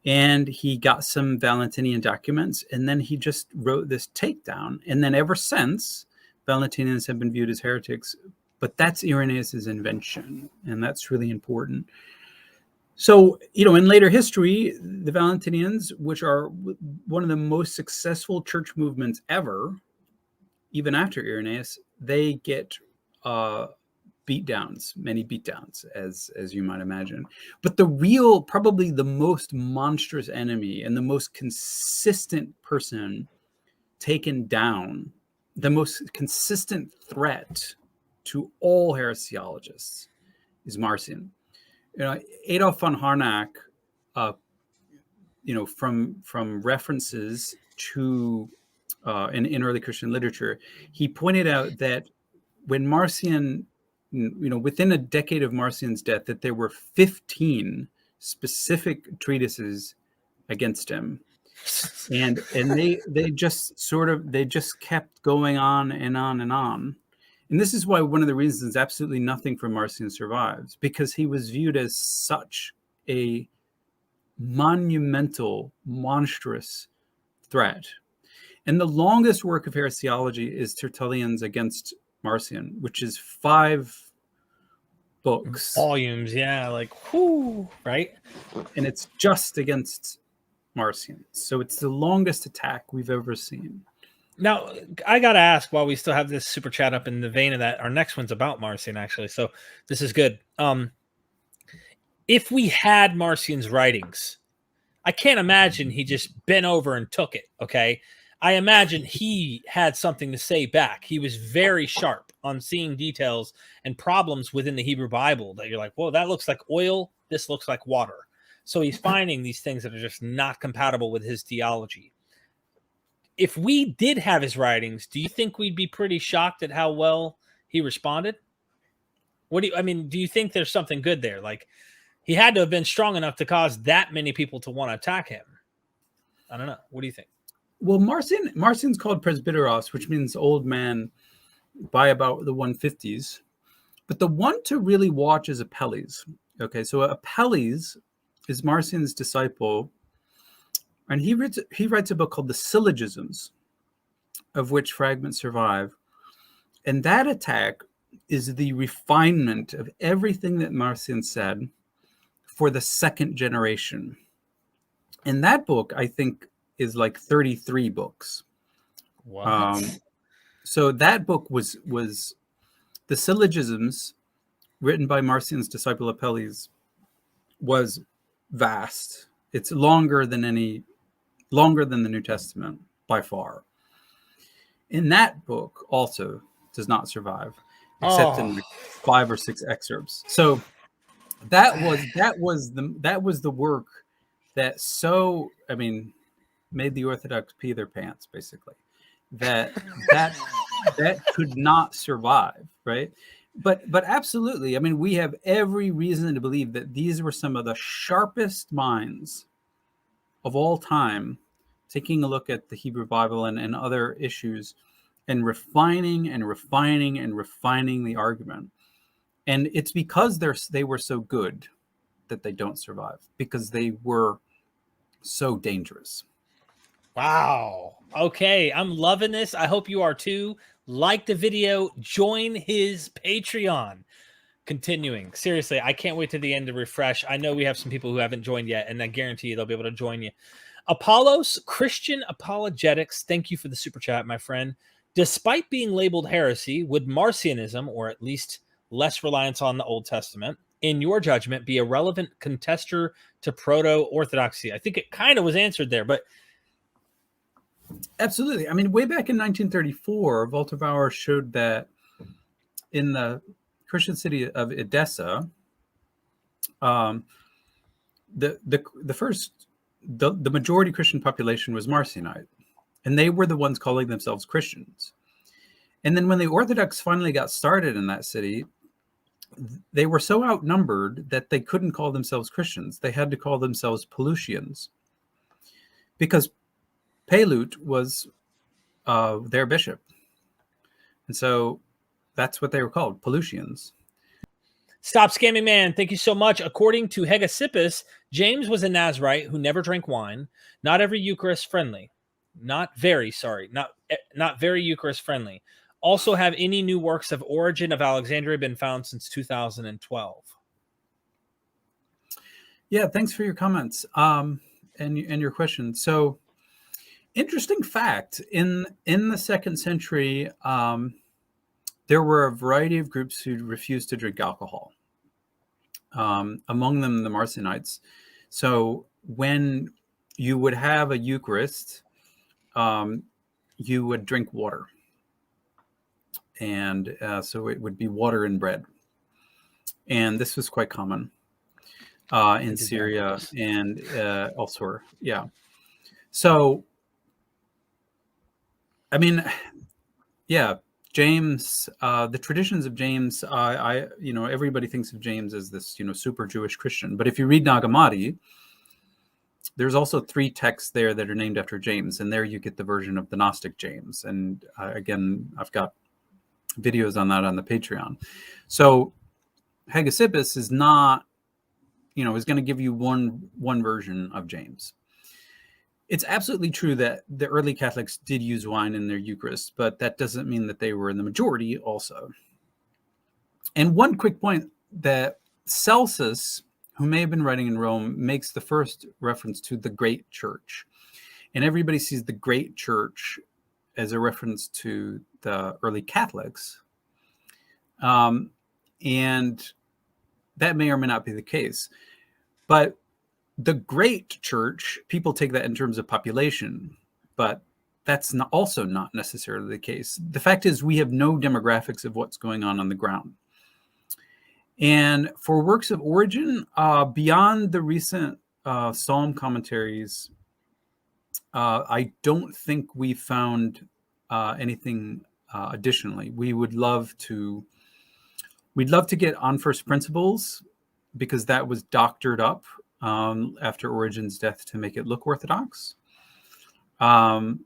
and he got some Valentinian documents, and then he just wrote this takedown. And then ever since, Valentinians have been viewed as heretics, but that's Irenaeus's invention, and that's really important. So, you know, in later history, the Valentinians, which are one of the most successful church movements ever, even after Irenaeus, they get many beatdowns, as you might imagine. But the real, probably the most monstrous enemy and the most consistent person taken down, the most consistent threat to all heresiologists, is Marcion. You know, Adolf von Harnack, you know, from references to in early Christian literature, he pointed out that when Marcion, you know, within a decade of Marcion's death, that there were 15 specific treatises against him. And they just kept going on and on and on. And this is why one of the reasons absolutely nothing from Marcion survives, because he was viewed as such a monumental, monstrous threat. And the longest work of heresiology is Tertullian's Against Marcion, which is 5 books. Volumes, yeah, like, whoo, right? And it's just against Marcion. So it's the longest attack we've ever seen. Now, I got to ask, while we still have this super chat up in the vein of that, our next one's about Marcion, actually. So this is good. If we had Marcion's writings, I can't imagine he just bent over and took it. Okay. I imagine he had something to say back. He was very sharp on seeing details and problems within the Hebrew Bible that you're like, whoa, that looks like oil. This looks like water. So he's finding these things that are just not compatible with his theology. If we did have his writings, do you think we'd be pretty shocked at how well he responded? Do you think there's something good there? Like, he had to have been strong enough to cause that many people to want to attack him. I don't know. What do you think? Well, Marcion's called presbyteros, which means old man, by about the 150s. But the one to really watch is Apelles. Okay, so Apelles is Marcion's disciple, and he writes a book called The Syllogisms, of which fragments survive. And that attack is the refinement of everything that Marcion said for the second generation. And that book, I think, is like 33 books. What? So that book was The Syllogisms, written by Marcion's disciple Apelles, was vast. It's longer than the New Testament by far. And that book also does not survive, except in like 5 or 6 excerpts. So that was the work that made the Orthodox pee their pants, basically. That could not survive, right? But absolutely, we have every reason to believe that these were some of the sharpest minds of all time, taking a look at the Hebrew Bible and other issues, and refining the argument. And it's because they were so good that they don't survive, because they were so dangerous. Wow. Okay, I'm loving this. I hope you are too. Like the video, join his Patreon. Continuing. Seriously, I can't wait to the end to refresh. I know we have some people who haven't joined yet, and I guarantee you they'll be able to join you. Apollos, Christian Apologetics, thank you for the super chat, my friend. Despite being labeled heresy, would Marcionism, or at least less reliance on the Old Testament, in your judgment, be a relevant contester to proto-orthodoxy? I think it kind of was answered there, but absolutely. Way back in 1934, Walter Bauer showed that in the Christian city of Edessa, the majority Christian population was Marcionite, and they were the ones calling themselves Christians. And then when the Orthodox finally got started in that city, they were so outnumbered that they couldn't call themselves Christians. They had to call themselves Pelusians, because Pelut was their bishop. And so that's what they were called, Pelusians. Stop Scamming Man, thank you so much. According to Hegesippus, James was a Nazarite who never drank wine, not very Eucharist friendly. Not very Eucharist friendly. Also, have any new works of Origin of Alexandria been found since 2012? Yeah, thanks for your comments and your question. So, interesting fact, in the 2nd century, there were a variety of groups who refused to drink alcohol. Among them, the Marcionites. So when you would have a Eucharist, you would drink water. And so it would be water and bread. And this was quite common in Syria and elsewhere. Yeah. So, James, the traditions of James, everybody thinks of James as this, super Jewish Christian. But if you read Nag Hammadi, there's also 3 texts there that are named after James. And there you get the version of the Gnostic James. And again, I've got videos on that on the Patreon. So Hegesippus is not, is going to give you one version of James. It's absolutely true that the early Catholics did use wine in their Eucharist, but that doesn't mean that they were in the majority also. And one quick point, that Celsus, who may have been writing in Rome, makes the first reference to the Great Church. And everybody sees the Great Church as a reference to the early Catholics. And that may or may not be the case. But the great church, people take that in terms of population, but that's also not necessarily the case. The fact is, we have no demographics of what's going on the ground. And for works of origin, beyond the recent Psalm commentaries, I don't think we found anything additionally. We'd love to get on first principles, because that was doctored up after Origen's death to make it look orthodox. That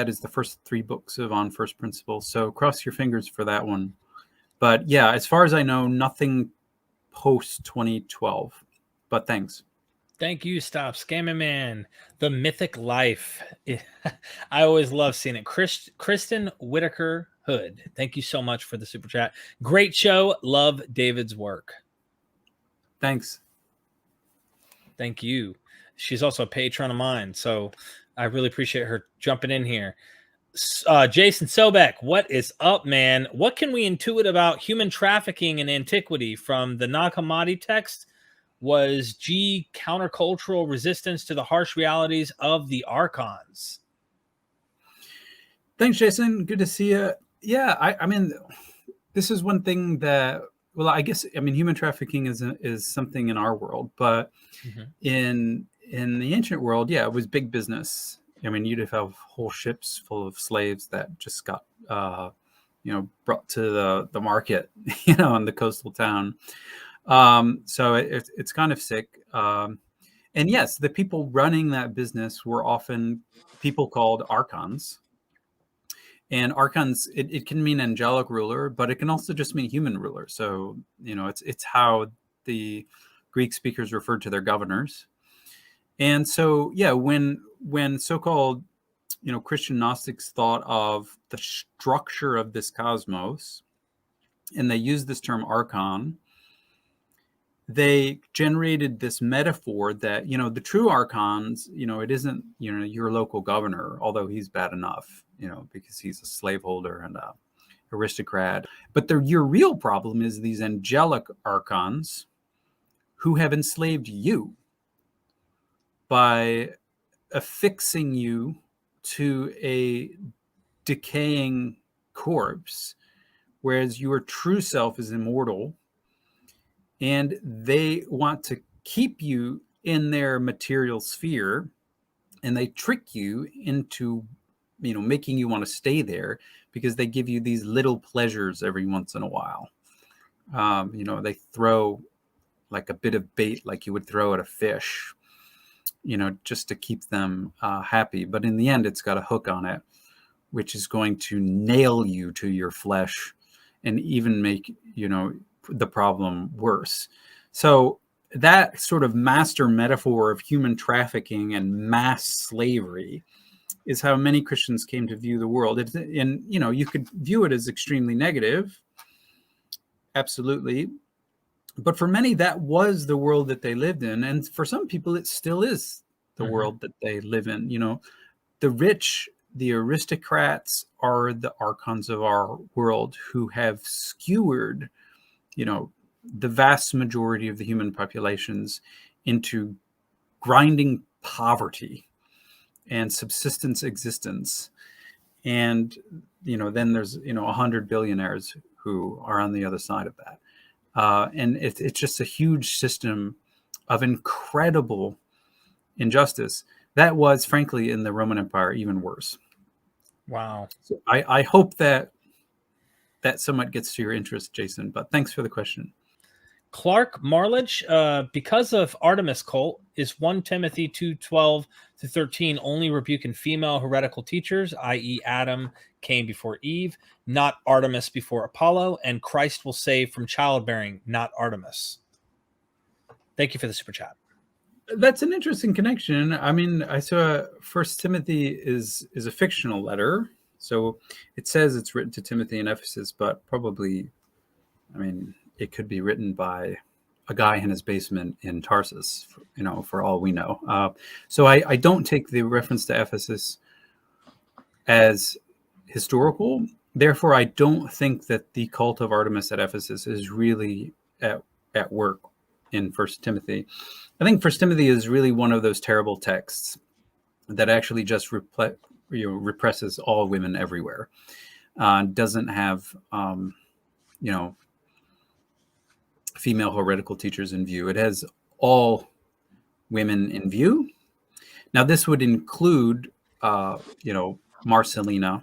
is the first 3 books of On First Principles. So cross your fingers for that one. But yeah, as far as I know, nothing post 2012. But thanks. Thank you. Stop scamming, man. The Mythic Life. I always love seeing it. Kristen Whitaker Hood. Thank you so much for the super chat. Great show. Love David's work. Thanks. Thank you. She's also a patron of mine, so I really appreciate her jumping in here. Jason Sobek, what is up, man? What can we intuit about human trafficking in antiquity from the Nag Hammadi text? Was G countercultural resistance to the harsh realities of the Archons? Thanks, Jason. Good to see you. Yeah, I mean, this is one thing that, well, I guess, I mean, human trafficking is something in our world, but in the ancient world, yeah, it was big business. I mean, you'd have whole ships full of slaves that just got, brought to the market, in the coastal town. So it's kind of sick. And yes, the people running that business were often people called Archons. And Archons, it can mean angelic ruler, but it can also just mean human ruler. So, it's how the Greek speakers referred to their governors. And so, yeah, when so-called, Christian Gnostics thought of the structure of this cosmos, and they used this term Archon, they generated this metaphor that, the true Archons, it isn't, your local governor, although he's bad enough, because he's a slaveholder and a aristocrat. But your real problem is these angelic Archons who have enslaved you by affixing you to a decaying corpse, whereas your true self is immortal. And they want to keep you in their material sphere, and they trick you into, making you want to stay there, because they give you these little pleasures every once in a while. They throw like a bit of bait, like you would throw at a fish, just to keep them happy. But in the end, it's got a hook on it, which is going to nail you to your flesh and even make, the problem worse. So that sort of master metaphor of human trafficking and mass slavery is how many Christians came to view the world. And, you could view it as extremely negative. Absolutely. But for many, that was the world that they lived in. And for some people, it still is the world that they live in. The rich, the aristocrats are the Archons of our world, who have skewered, the vast majority of the human populations into grinding poverty and subsistence existence. And, then there's, 100 billionaires who are on the other side of that. And it's just a huge system of incredible injustice that was, frankly, in the Roman Empire, even worse. Wow. So I hope that somewhat gets to your interest, Jason, but thanks for the question. Clark Marlich, because of Artemis cult, is 1 Timothy 2:12-13 only rebuking female heretical teachers, i.e. Adam came before Eve, not Artemis before Apollo, and Christ will save from childbearing, not Artemis. Thank you for the super chat. That's an interesting connection. I mean, I saw First Timothy is a fictional letter. So it says it's written to Timothy in Ephesus, but probably, it could be written by a guy in his basement in Tarsus, for all we know. So I don't take the reference to Ephesus as historical. Therefore, I don't think that the cult of Artemis at Ephesus is really at work in First Timothy. I think First Timothy is really one of those terrible texts that actually just represses all women everywhere. Doesn't have, female heretical teachers in view. It has all women in view. Now, this would include, Marcelina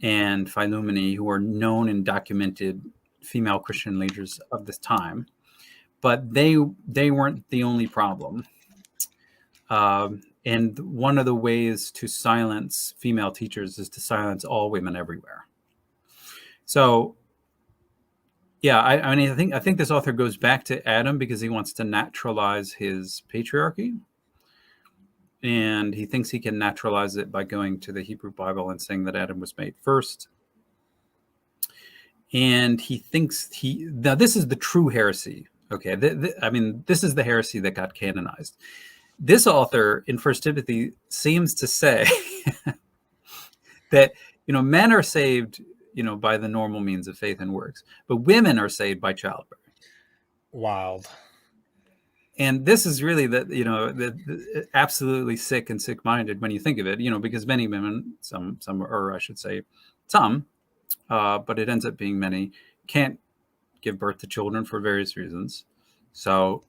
and Philomene, who are known and documented female Christian leaders of this time, but they weren't the only problem. And one of the ways to silence female teachers is to silence all women everywhere. So, yeah, I think this author goes back to Adam because he wants to naturalize his patriarchy. And he thinks he can naturalize it by going to the Hebrew Bible and saying that Adam was made first. And he thinks now this is the true heresy. Okay, this is the heresy that got canonized. This author in First Timothy seems to say that, men are saved, by the normal means of faith and works, but women are saved by childbirth. Wild. And this is really the absolutely sick and sick-minded when you think of it, because many women, some, or I should say some, but it ends up being many, can't give birth to children for various reasons. So,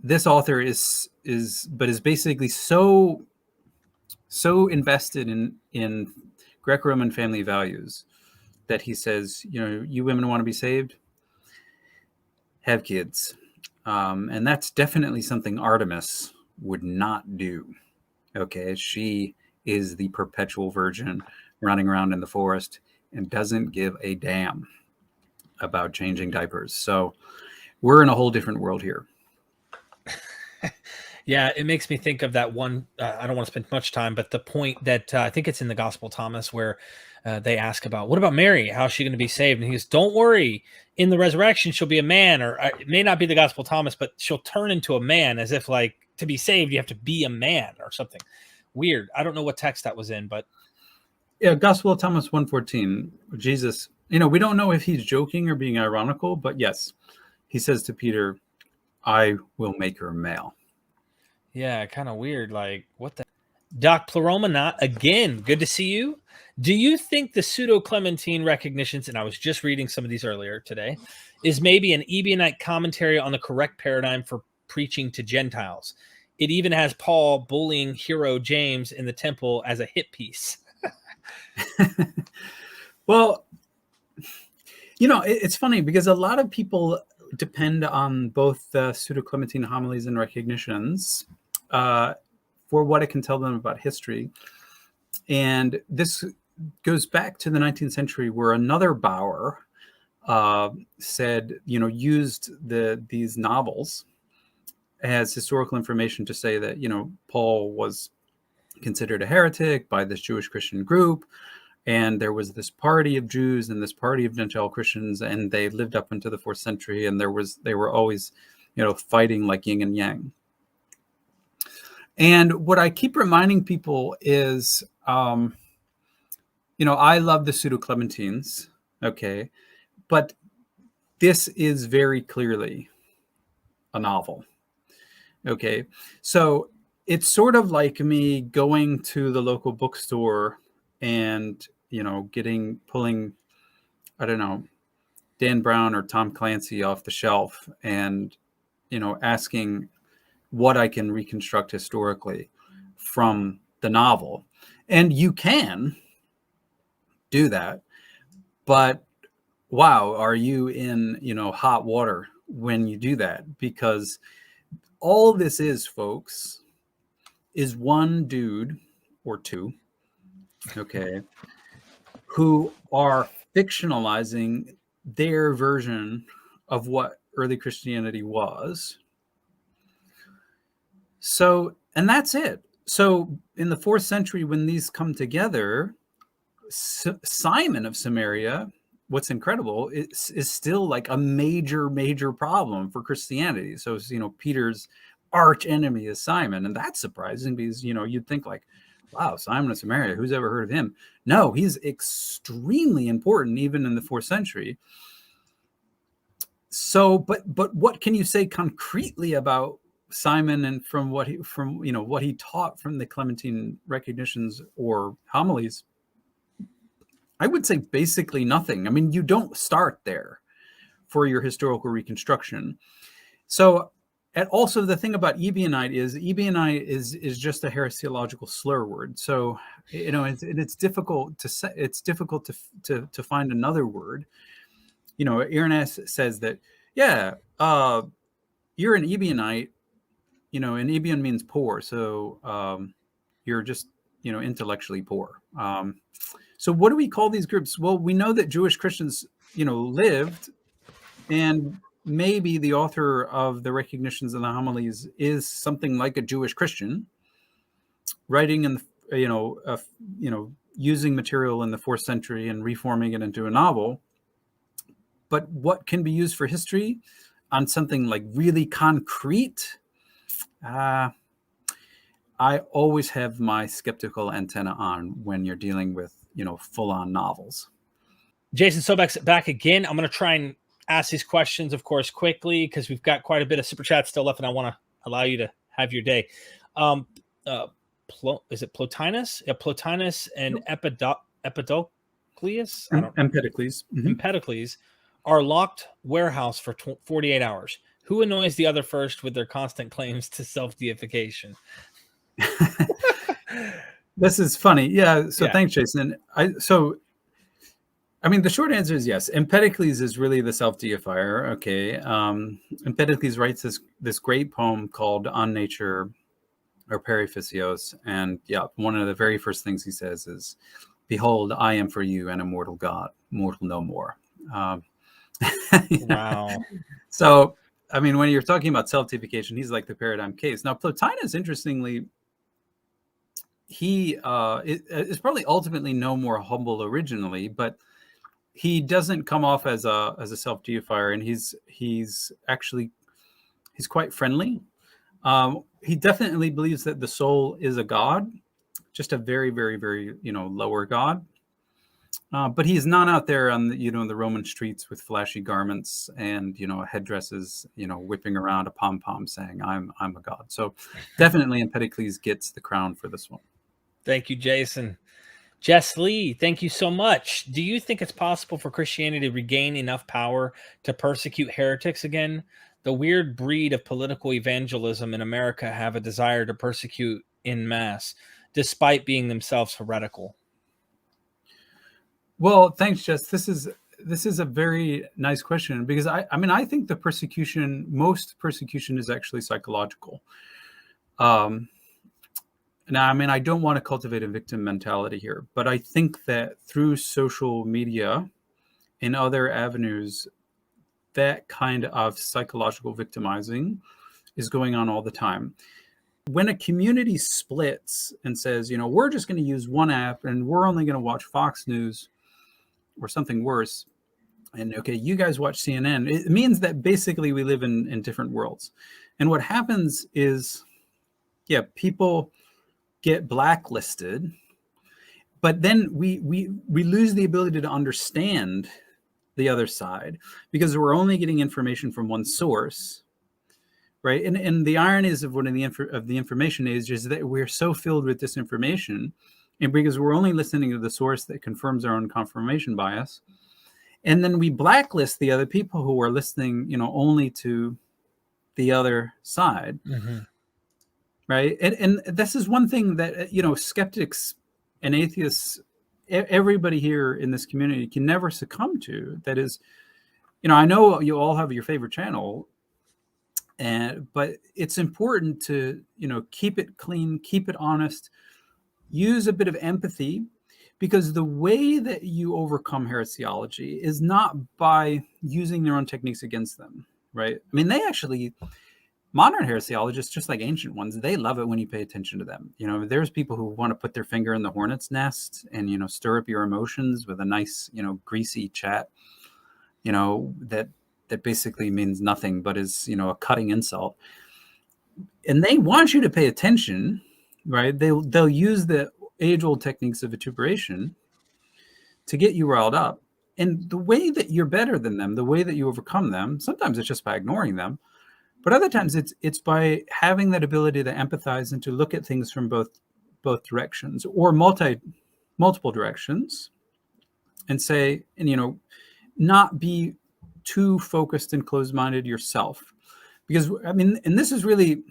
this author is basically so invested in Greco-Roman family values that he says, you women want to be saved, have kids. And that's definitely something Artemis would not do. Okay, she is the perpetual virgin running around in the forest and doesn't give a damn about changing diapers. So we're in a whole different world here. Yeah, it makes me think of that one. I don't want to spend much time, but the point that I think it's in the Gospel of Thomas where they ask about, what about Mary? How is she going to be saved? And he goes, don't worry. In the resurrection, she'll be a man, or it may not be the Gospel of Thomas, but she'll turn into a man, as if like to be saved, you have to be a man or something weird. I don't know what text that was in, but yeah, Gospel of Thomas 1:14. Jesus, we don't know if he's joking or being ironical, but yes, he says to Peter, I will make her male. Yeah, kind of weird. Like, what the? Doc Pluroma, again, good to see you. Do you think the pseudo-Clementine recognitions, and I was just reading some of these earlier today, is maybe an Ebionite commentary on the correct paradigm for preaching to Gentiles? It even has Paul bullying hero James in the temple as a hit piece. Well, it's funny because a lot of people depend on both the pseudo-Clementine homilies and recognitions for what it can tell them about history. And this goes back to the 19th century where another Bauer said, used these novels as historical information to say that, Paul was considered a heretic by this Jewish Christian group. And there was this party of Jews and this party of Gentile Christians, and they lived up into the 4th century. And they were always, fighting like yin and yang. And what I keep reminding people is, I love the pseudo-Clementines, okay, but this is very clearly a novel, okay? So it's sort of like me going to the local bookstore and, pulling, I don't know, Dan Brown or Tom Clancy off the shelf and, asking what I can reconstruct historically from the novel. And you can do that, but wow, are you in, hot water when you do that? Because all this is, folks, is one dude or two, okay, who are fictionalizing their version of what early Christianity was. So, and that's it. So in the 4th century, when these come together, Simon of Samaria, what's incredible is still like a major, major problem for Christianity. So, Peter's arch enemy is Simon. And that's surprising because, you'd think like, wow, Simon of Samaria, who's ever heard of him? No, he's extremely important even in the 4th century. So, but what can you say concretely about Simon and from what he taught from the Clementine recognitions or homilies? I would say basically nothing. I mean, you don't start there for your historical reconstruction. So, and also the thing about Ebionite is just a heresiological slur word. So, it's difficult to say, it's difficult to find another word. Irenaeus says that, yeah, you're an Ebionite, and Ebion means poor. So you're just, intellectually poor. So what do we call these groups? Well, we know that Jewish Christians, lived, and maybe the author of the recognitions and the homilies is something like a Jewish Christian writing in, using material in the 4th century and reforming it into a novel. But what can be used for history on something like really concrete? I always have my skeptical antenna on when you're dealing with, full-on novels. Jason Sobek's back again. I'm going to try and ask these questions, of course, quickly because we've got quite a bit of super chat still left, and I want to allow you to have your day. Is it Plotinus? Yeah, Plotinus and Empedocles? Empedocles. Mm-hmm. Empedocles are locked warehouse for 48 hours. Who annoys the other first with their constant claims to self-deification? This is funny. Yeah. So thanks, Jason. The short answer is yes. Empedocles is really the self-deifier. Okay. Empedocles writes this great poem called On Nature or Periphysios. And one of the very first things he says is, "Behold, I am for you an immortal God, mortal no more." Wow. So, when you're talking about self-deification, he's like the paradigm case. Now, Plotinus, interestingly, he is probably ultimately no more humble originally, but he doesn't come off as a self-deifier, and he's quite friendly. He definitely believes that the soul is a god, just a very, very, very lower god. But he's not out there on the Roman streets with flashy garments and headdresses, whipping around a pom pom saying I'm a god. So definitely Empedocles gets the crown for this one. Thank you, Jason. Jess Lee, thank you so much. Do you think it's possible for Christianity to regain enough power to persecute heretics again? The weird breed of political evangelism in America have a desire to persecute en masse, despite being themselves heretical. Well, thanks, Jess. This is a very nice question because I think most persecution is actually psychological. Now, I don't want to cultivate a victim mentality here, but I think that through social media and other avenues, that kind of psychological victimizing is going on all the time. When a community splits and says, we're just going to use one app and we're only going to watch Fox News or something worse, and okay, you guys watch CNN, it means that basically we live in different worlds. And what happens is, people get blacklisted, but then we lose the ability to understand the other side because we're only getting information from one source, right? And the ironies of one of the information age is that we're so filled with disinformation, and because we're only listening to the source that confirms our own confirmation bias, and then we blacklist the other people who are listening, only to the other side. Mm-hmm. Right. And this is one thing that, skeptics and atheists, everybody here in this community can never succumb to. That is, I know you all have your favorite channel, but it's important to, keep it clean, keep it honest, use a bit of empathy, because the way that you overcome heresiology is not by using their own techniques against them. Right. They actually... Modern heresiologists, just like ancient ones, they love it when you pay attention to them. There's people who want to put their finger in the hornet's nest and, stir up your emotions with a nice, greasy chat, that basically means nothing but is, a cutting insult. And they want you to pay attention, right? They'll use the age-old techniques of vituperation to get you riled up. And the way that you're better than them, the way that you overcome them, sometimes it's just by ignoring them, but other times it's by having that ability to empathize and to look at things from both directions, or multiple directions, and say, and not be too focused and closed-minded yourself. Because I mean, and this is really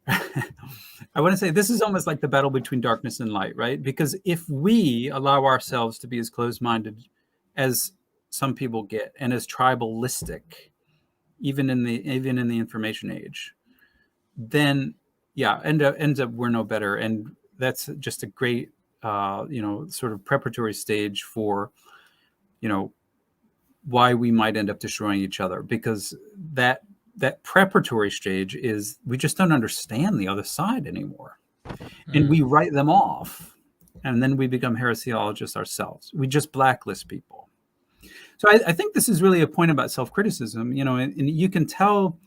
I want to say this is almost like the battle between darkness and light, right? Because if we allow ourselves to be as closed-minded as some people get, and as tribalistic, even in the information age, then ends up we're no better. And that's just a great sort of preparatory stage for why we might end up destroying each other, because that preparatory stage is we just don't understand the other side anymore, and we write them off, and then we become heresiologists ourselves. We just blacklist people. So I think this is really a point about self-criticism, and you can tell,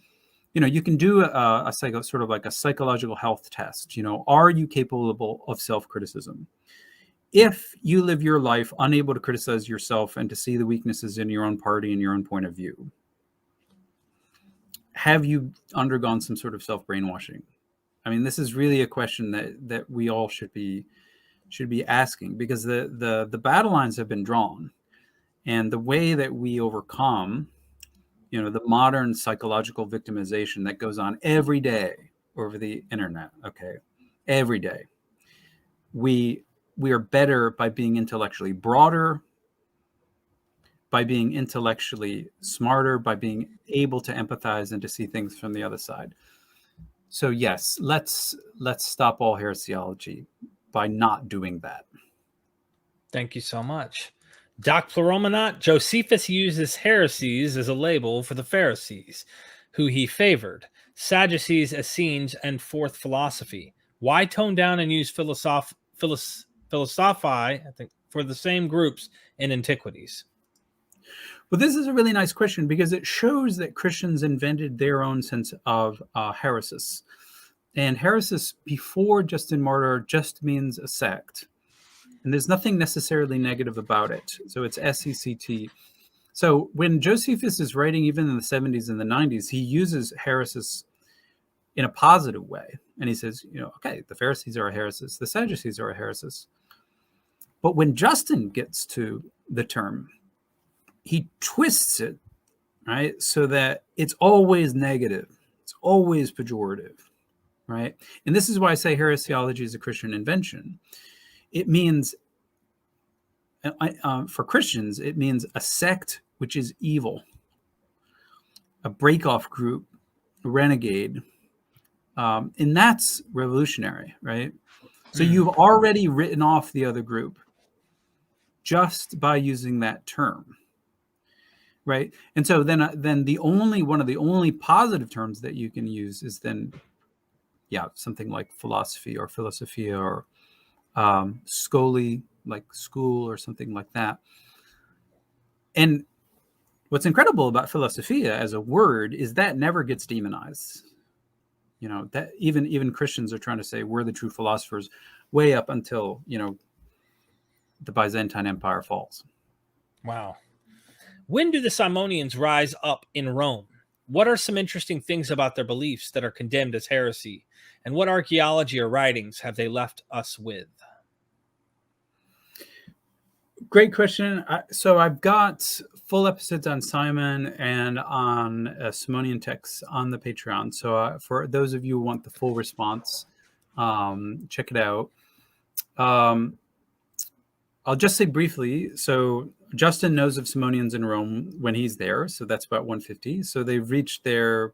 you can do a sort of like a psychological health test. Are you capable of self-criticism? If you live your life unable to criticize yourself and to see the weaknesses in your own party and your own point of view, have you undergone some sort of self-brainwashing? I mean, this is really a question that we all should be asking, because the battle lines have been drawn, and the way that we overcome, the modern psychological victimization that goes on every day over the internet, every day, we are better by being intellectually broader, by being intellectually smarter, by being able to empathize and to see things from the other side. So yes, let's stop all heresiology by not doing that. Thank you so much. Doc Pleromonot, Josephus uses heresies as a label for the Pharisees, who he favored, Sadducees, Essenes, and fourth philosophy. Why tone down and use philosophi, I think, for the same groups in antiquities? Well, this is a really nice question, because it shows that Christians invented their own sense of heresis. And heresis, before Justin Martyr, just means a sect. And there's nothing necessarily negative about it. So it's SECT. So when Josephus is writing, even in the 70s and the 90s, he uses heresis in a positive way. And he says, the Pharisees are a heresis, the Sadducees are a heresis. But when Justin gets to the term, he twists it, right? So that it's always negative. It's always pejorative, right? And this is why I say heresiology is a Christian invention. It means, for Christians, it means a sect which is evil, a break-off group, a renegade. And that's revolutionary, right? So you've already written off the other group just by using that term. Right. And so then one of the only positive terms that you can use is then, something like philosophy or philosophia, or scholi, like school, or something like that. And what's incredible about philosophia as a word is that never gets demonized. That even Christians are trying to say we're the true philosophers way up until, the Byzantine Empire falls. Wow. When do the Simonians rise up in Rome? What are some interesting things about their beliefs that are condemned as heresy? And what archaeology or writings have they left us with? Great question. So I've got full episodes on Simon and on Simonian texts on the Patreon. So for those of you who want the full response, check it out. I'll just say briefly. So Justin knows of Simonians in Rome when he's there. So that's about 150. So they've reached there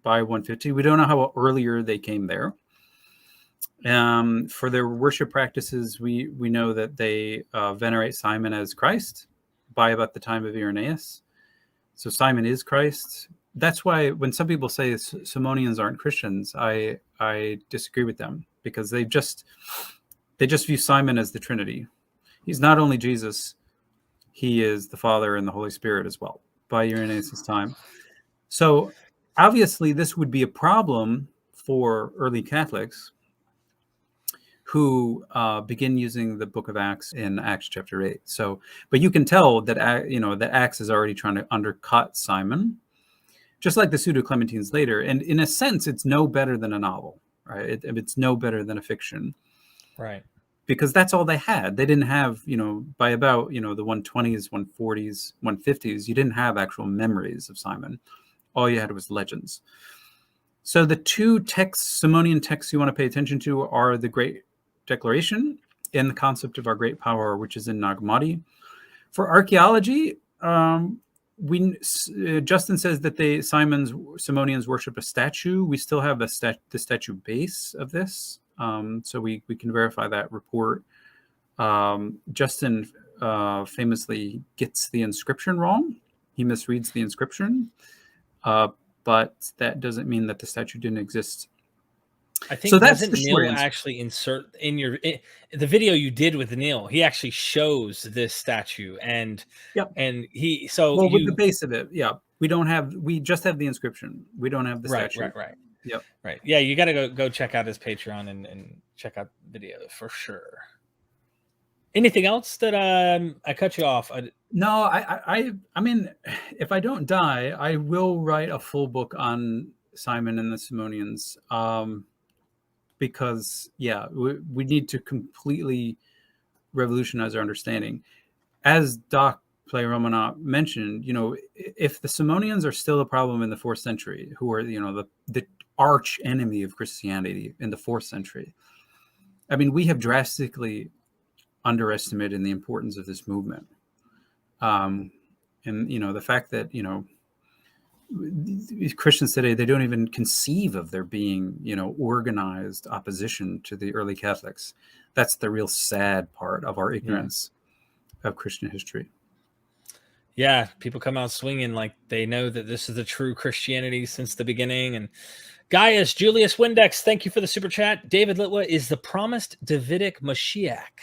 by 150. We don't know how earlier they came there. For their worship practices, we know that they venerate Simon as Christ by about the time of Irenaeus. So Simon is Christ. That's why when some people say Simonians aren't Christians, I disagree with them, because they just view Simon as the Trinity. He's not only Jesus, he is the Father and the Holy Spirit as well by Irenaeus' time. So obviously this would be a problem for early Catholics who begin using the Book of Acts in Acts chapter 8. So, but you can tell that that Acts is already trying to undercut Simon, just like the Pseudo-Clementines later. And in a sense, it's no better than a novel, right? It's no better than a fiction, Right? Because that's all they had. They didn't have, by about the 120s, 140s, 150s, you didn't have actual memories of Simon. All you had was legends. So the two Simonian texts you want to pay attention to are the Great Declaration and the concept of our great power, which is in Nag Hammadi. For archaeology, Justin says that Simonians worship a statue. We still have the statue base of this, so we can verify that report. Justin famously gets the inscription wrong. He misreads the inscription, but that doesn't mean that the statue didn't exist. I think so. That's doesn't the short Neil answer. actually insert in the video you did with Neil? He actually shows this statue, and Yep. and with the base of it, yeah, we just have the inscription. We don't have the statue. Right. Yep. Right. Yeah, you got to go check out his Patreon and check out the video for sure. Anything else that I cut you off? No, I mean, if I don't die, I will write a full book on Simon and the Simonians, because we need to completely revolutionize our understanding. As Doc Play-Romanov mentioned, if the Simonians are still a problem in the 4th century, who are the arch enemy of Christianity in the 4th century, I mean, we have drastically underestimated the importance of this movement. And the fact that Christians today, they don't even conceive of there being organized opposition to the early Catholics. That's the real sad part of our ignorance of Christian history. Yeah, people come out swinging like they know that this is the true Christianity since the beginning. And Gaius Julius Windex, thank you for the super chat. David Litwa is the promised Davidic Mashiach.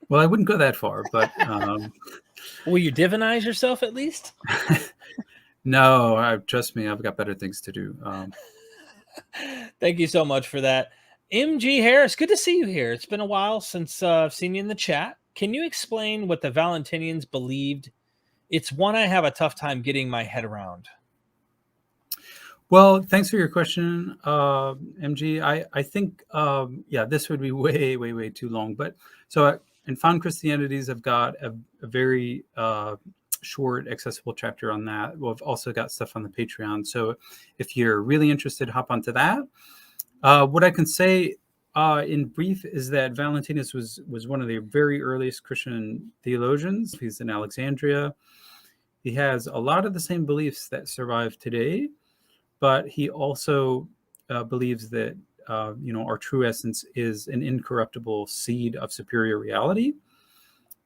Well, I wouldn't go that far, but will you divinize yourself at least? No, trust me, I've got better things to do. Thank you so much for that. MG Harris, good to see you here. It's been a while since I've seen you in the chat. Can you explain what the Valentinians believed? It's one I have a tough time getting my head around. Well, thanks for your question, MG. I think, this would be way, way, way too long. But so in Found Christianities, I've got a very short, accessible chapter on that. We've also got stuff on the Patreon. So if you're really interested, hop onto that. What I can say in brief is that Valentinus was one of the very earliest Christian theologians. He's in Alexandria. He has a lot of the same beliefs that survive today, but he also believes that our true essence is an incorruptible seed of superior reality,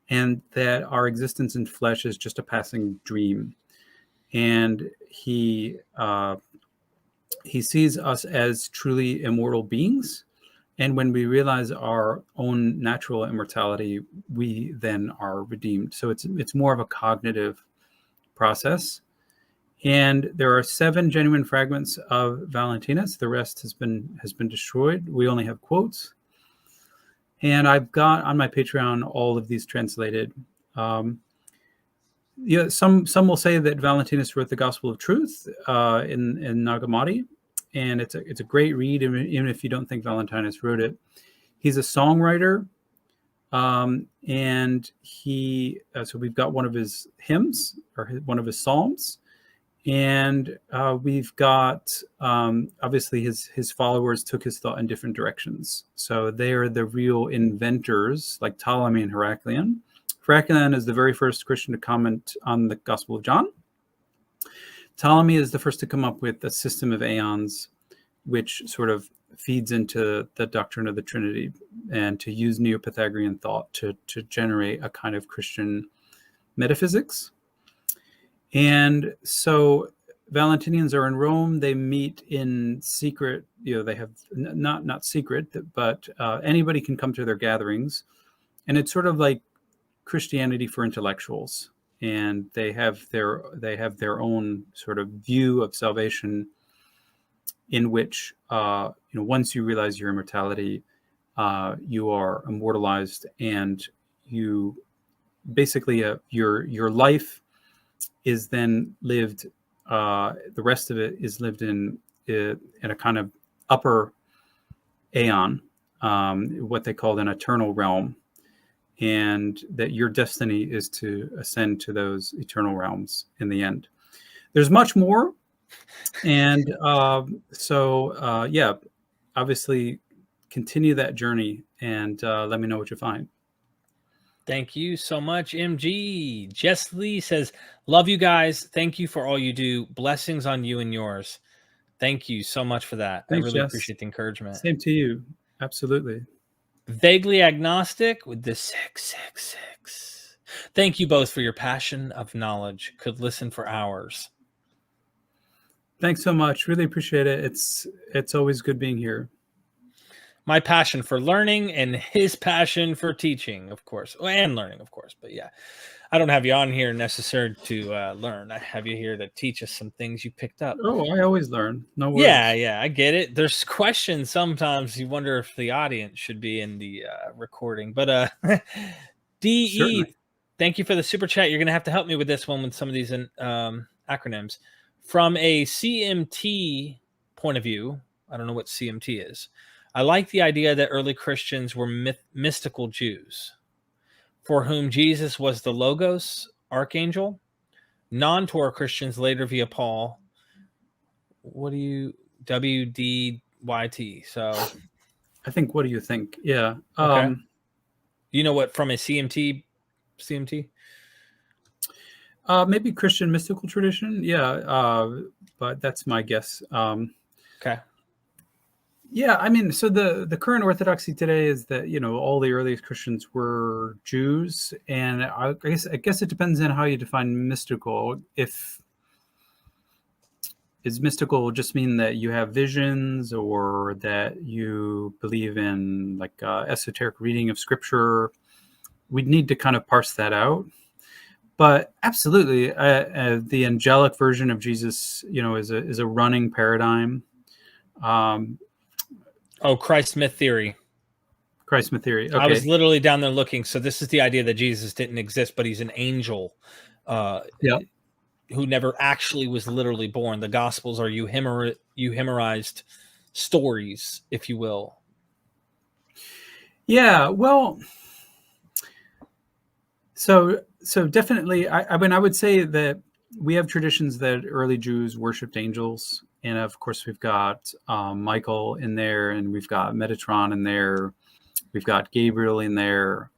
and that our existence in flesh is just a passing dream. And he sees us as truly immortal beings. And when we realize our own natural immortality, we then are redeemed. So it's more of a cognitive process. And there are 7 genuine fragments of Valentinus. The rest has been destroyed. We only have quotes. And I've got on my Patreon all of these translated. Some will say that Valentinus wrote the Gospel of Truth in Nag Hammadi, and it's a great read, even if you don't think Valentinus wrote it. He's a songwriter, and so we've got one of his hymns or one of his psalms, and we've got obviously his followers took his thought in different directions. So they are the real inventors, like Ptolemy and Heraclian. Heraclian is the very first Christian to comment on the Gospel of John. Ptolemy is the first to come up with a system of aeons, which sort of feeds into the doctrine of the Trinity, and to use Neo-Pythagorean thought to generate a kind of Christian metaphysics. And so Valentinians are in Rome. They meet in secret. They have not secret, but anybody can come to their gatherings, and it's sort of like Christianity for intellectuals. And they have their own sort of view of salvation, in which once you realize your immortality, you are immortalized, and you basically your life is then lived. The rest of it is lived in a kind of upper aeon, what they called an eternal realm, and that your destiny is to ascend to those eternal realms in the end. There's much more, and yeah, obviously continue that journey, and let me know what you find. Thank you so much, MG. Jess Lee says, love you guys. Thank you for all you do. Blessings on you and yours. Thank you so much for that. Thanks, I really Jess. appreciate the encouragement. Same to you. Absolutely. Vaguely agnostic with the 666. Thank you both for your passion of knowledge. Could listen for hours. Thanks so much. Really appreciate it. It's always good being here. My passion for learning and his passion for teaching, of course, and learning, of course. But yeah, I don't have you on here necessary to learn. I have you here to teach us some things you picked up. Oh, I always learn. No worries. Yeah, I get it. There's questions sometimes you wonder if the audience should be in the recording. But DE, Certainly. thank you for the super chat. You're going to have to help me with this one with some of these acronyms. From a CMT point of view, I don't know what CMT is. I like the idea that early Christians were mystical Jews for whom Jesus was the Logos, archangel. Non-Torah Christians later via Paul. What do you WDYT? So I think. What do you think? Yeah. Okay. You know what from a CMT? Maybe Christian mystical tradition. Yeah. But that's my guess. Okay. Yeah, I mean, so the current orthodoxy today is that all the earliest Christians were Jews, and I guess it depends on how you define mystical. Is mystical just mean that you have visions, or that you believe in like esoteric reading of scripture? We'd need to kind of parse that out. But absolutely, the angelic version of Jesus, is a running paradigm. Christ myth theory. Christ myth theory. Okay. I was literally down there looking. So this is the idea that Jesus didn't exist, but he's an angel who never actually was literally born. The Gospels are euhemerized stories, if you will. Yeah, well, so definitely, I mean, I would say that we have traditions that early Jews worshipped angels. And of course, we've got Michael in there, and we've got Metatron in there. We've got Gabriel in there.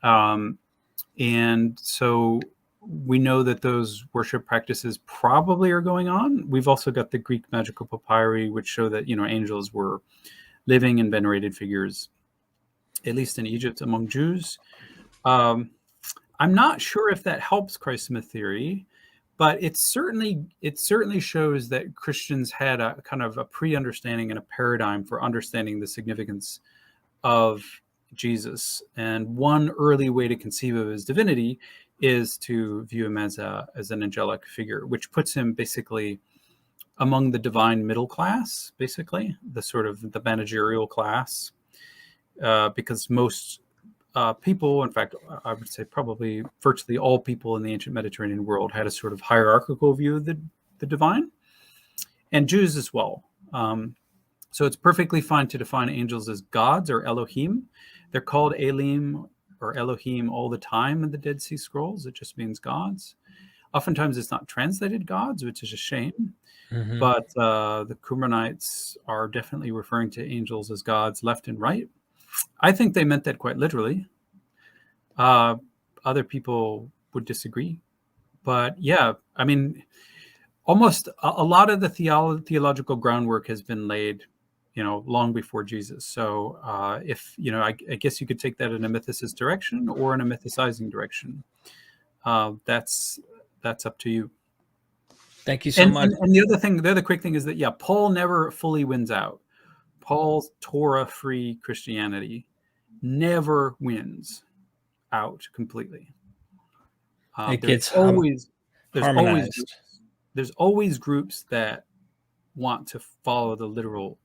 And so we know that those worship practices probably are going on. We've also got the Greek magical papyri, which show that, angels were living and venerated figures, at least in Egypt, among Jews. I'm not sure if that helps Christ myth theory, but it certainly shows that Christians had a kind of a pre-understanding and a paradigm for understanding the significance of Jesus. And one early way to conceive of his divinity is to view him as an angelic figure, which puts him basically among the divine middle class, basically the sort of the managerial class, because most people, in fact, I would say probably virtually all people in the ancient Mediterranean world had a sort of hierarchical view of the divine, and Jews as well. So it's perfectly fine to define angels as gods or Elohim. They're called Elim or Elohim all the time in the Dead Sea Scrolls. It just means gods. Oftentimes it's not translated gods, which is a shame. Mm-hmm. But the Qumranites are definitely referring to angels as gods left and right. I think they meant that quite literally. Other people would disagree. But yeah, I mean, almost a lot of the theological groundwork has been laid, long before Jesus. So if, I guess you could take that in a mythicist direction or in a mythicizing direction. That's up to you. Thank you so much. And the other quick thing is that, Paul never fully wins out. Paul's Torah-free Christianity never wins out completely. It gets there's always groups that want to follow the literal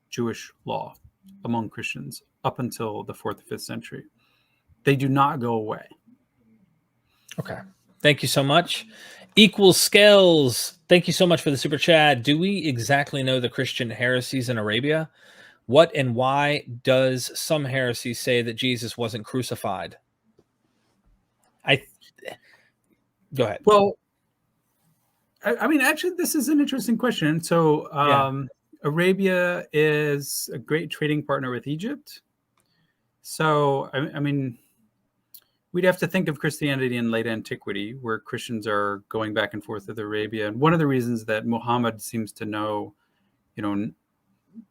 Jewish law, among Christians up until the 4th or 5th century. They do not go away. Okay. Thank you so much. Equal Scales. Thank you so much for the super chat. Do we exactly know the Christian heresies in Arabia? What and why does some heresies say that Jesus wasn't crucified? Go ahead. Well, I mean, actually, this is an interesting question. So, Arabia is a great trading partner with Egypt. So, I mean, we'd have to think of Christianity in late antiquity, where Christians are going back and forth with Arabia. And one of the reasons that Muhammad seems to know,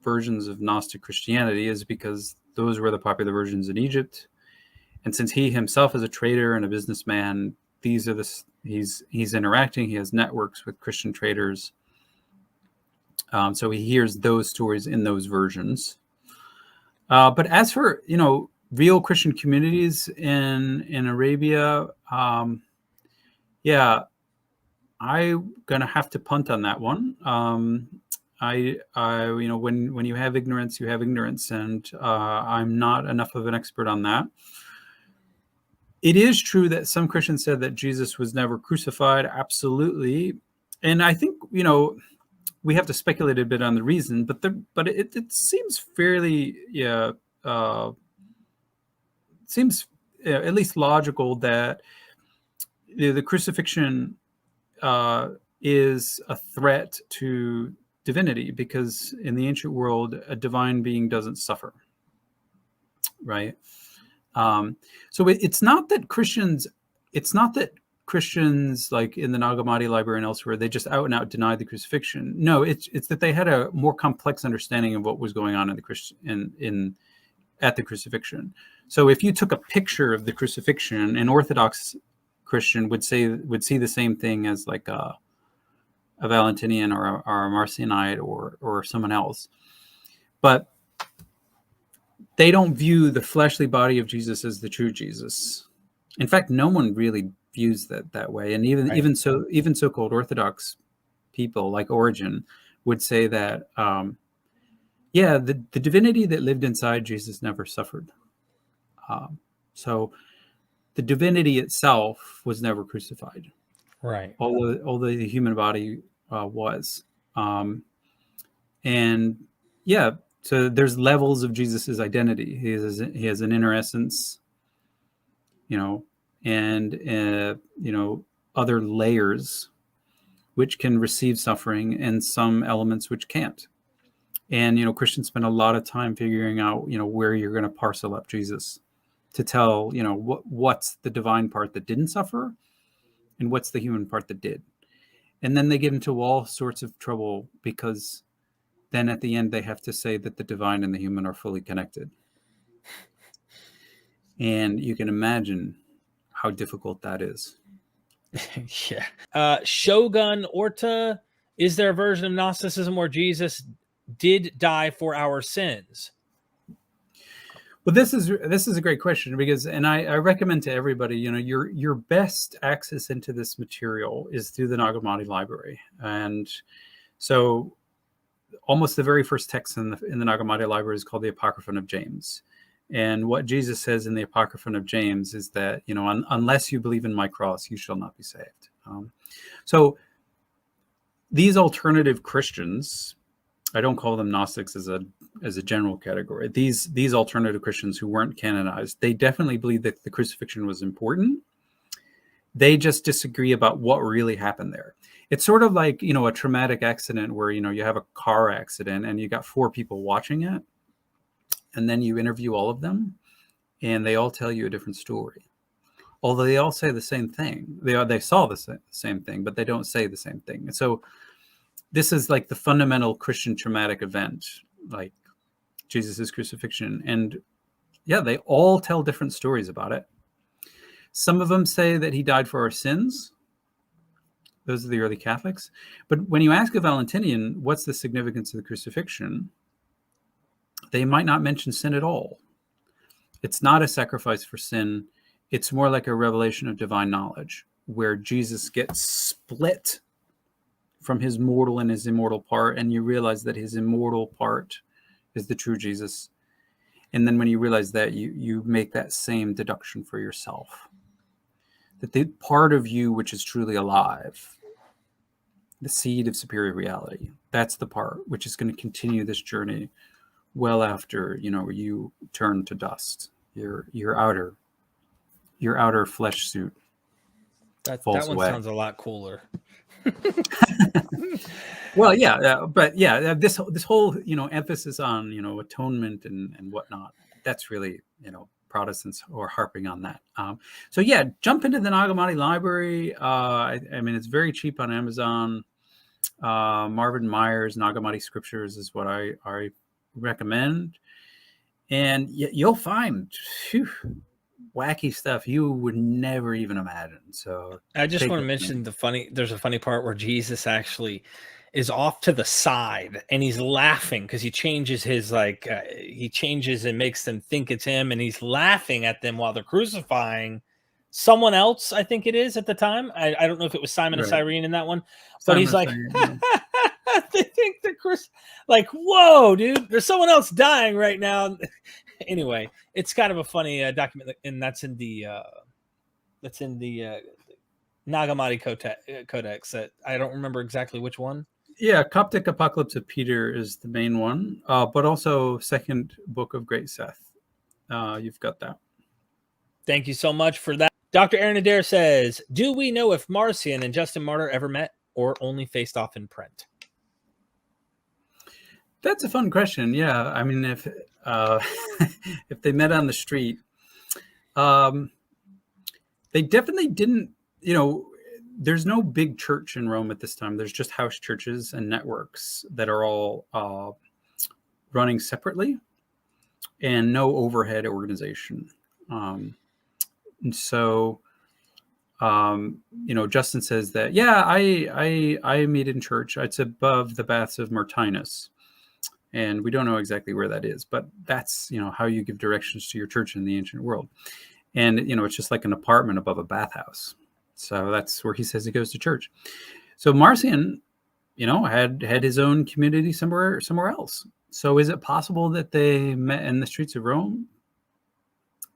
versions of Gnostic Christianity is because those were the popular versions in Egypt. And since he himself is a trader and a businessman, he's interacting. He has networks with Christian traders. So he hears those stories in those versions. But as for, real Christian communities in Arabia, I'm gonna have to punt on that one. When you have ignorance, you have ignorance, and I'm not enough of an expert on that. It is true that some Christians said that Jesus was never crucified. Absolutely, and I think we have to speculate a bit on the reason, but it seems fairly seems at least logical that the crucifixion is a threat to divinity, because in the ancient world, a divine being doesn't suffer, right? So it's not that Christians like in the Nag Hammadi library and elsewhere, they just out and out denied the crucifixion. No, it's that they had a more complex understanding of what was going on at the crucifixion. So if you took a picture of the crucifixion, an Orthodox Christian would see the same thing as like a Valentinian or a Marcianite or someone else, but they don't view the fleshly body of Jesus as the true Jesus. In fact, no one really views that way. And even so-called Orthodox people like Origen would say that, the divinity that lived inside Jesus never suffered. So the divinity itself was never crucified. Right. Although the human body was. So there's levels of Jesus's identity. He has an inner essence, and other layers which can receive suffering, and some elements which can't. And Christians spend a lot of time figuring out where you're going to parcel up Jesus to tell what's the divine part that didn't suffer and what's the human part that did. And then they get into all sorts of trouble, because then at the end they have to say that the divine and the human are fully connected. And you can imagine how difficult that is. Yeah. Shogun Orta, is there a version of Gnosticism where Jesus did die for our sins? Well, this is a great question, because, and I recommend to everybody, your best access into this material is through the Nag Hammadi library. And so almost the very first text in the Nag Hammadi library is called the Apocryphon of James. And what Jesus says in the Apocryphon of James is that, unless you believe in my cross, you shall not be saved. So these alternative Christians, I don't call them Gnostics as a general category. These alternative Christians who weren't canonized, they definitely believe that the crucifixion was important. They just disagree about what really happened there. It's sort of like, a traumatic accident where, you have a car accident and you got 4 people watching it, and then you interview all of them and they all tell you a different story. Although they all say the same thing. They saw the same thing, but they don't say the same thing. And so this is like the fundamental Christian traumatic event, like Jesus's crucifixion. And they all tell different stories about it. Some of them say that he died for our sins. Those are the early Catholics. But when you ask a Valentinian, what's the significance of the crucifixion, they might not mention sin at all. It's not a sacrifice for sin. It's more like a revelation of divine knowledge, where Jesus gets split from his mortal and his immortal part, and you realize that his immortal part is the true Jesus, And then when you realize that, you make that same deduction for yourself. That the part of you which is truly alive, the seed of superior reality, that's the part which is going to continue this journey well after, you turn to dust. Your outer flesh suit That falls one away. sounds a lot cooler. Well, yeah, but yeah, this whole emphasis on atonement and whatnot, that's really Protestants who are harping on that. So yeah, jump into the Nag Hammadi library. I mean, it's very cheap on Amazon. Marvin Meyer's Nag Hammadi Scriptures is what I recommend, and you'll find wacky stuff you would never even imagine. So I just want to mention there's a funny part where Jesus actually is off to the side and he's laughing because he changes he changes and makes them think it's him, and he's laughing at them while they're crucifying someone else. I think it is at the time. I don't know if it was Simon of Cyrene in that one, but he's like, they think the like, whoa, dude, there's someone else dying right now. Anyway, it's kind of a funny document, and that's in the Nag Hammadi Codex. That I don't remember exactly which one. Yeah, Coptic Apocalypse of Peter is the main one, but also Second Book of Great Seth. You've got that. Thank you so much for that. Dr. Aaron Adair says, do we know if Marcion and Justin Martyr ever met or only faced off in print? That's a fun question. Yeah, I mean, if if they met on the street, they definitely didn't. There's no big church in Rome at this time. There's just house churches and networks that are all running separately, and no overhead organization. And so, Justin says that, yeah, I meet in church. It's above the Baths of Martinus. And we don't know exactly where that is, but that's, how you give directions to your church in the ancient world. And, it's just like an apartment above a bathhouse. So that's where he says he goes to church. So Marcion, had his own community somewhere else. So is it possible that they met in the streets of Rome?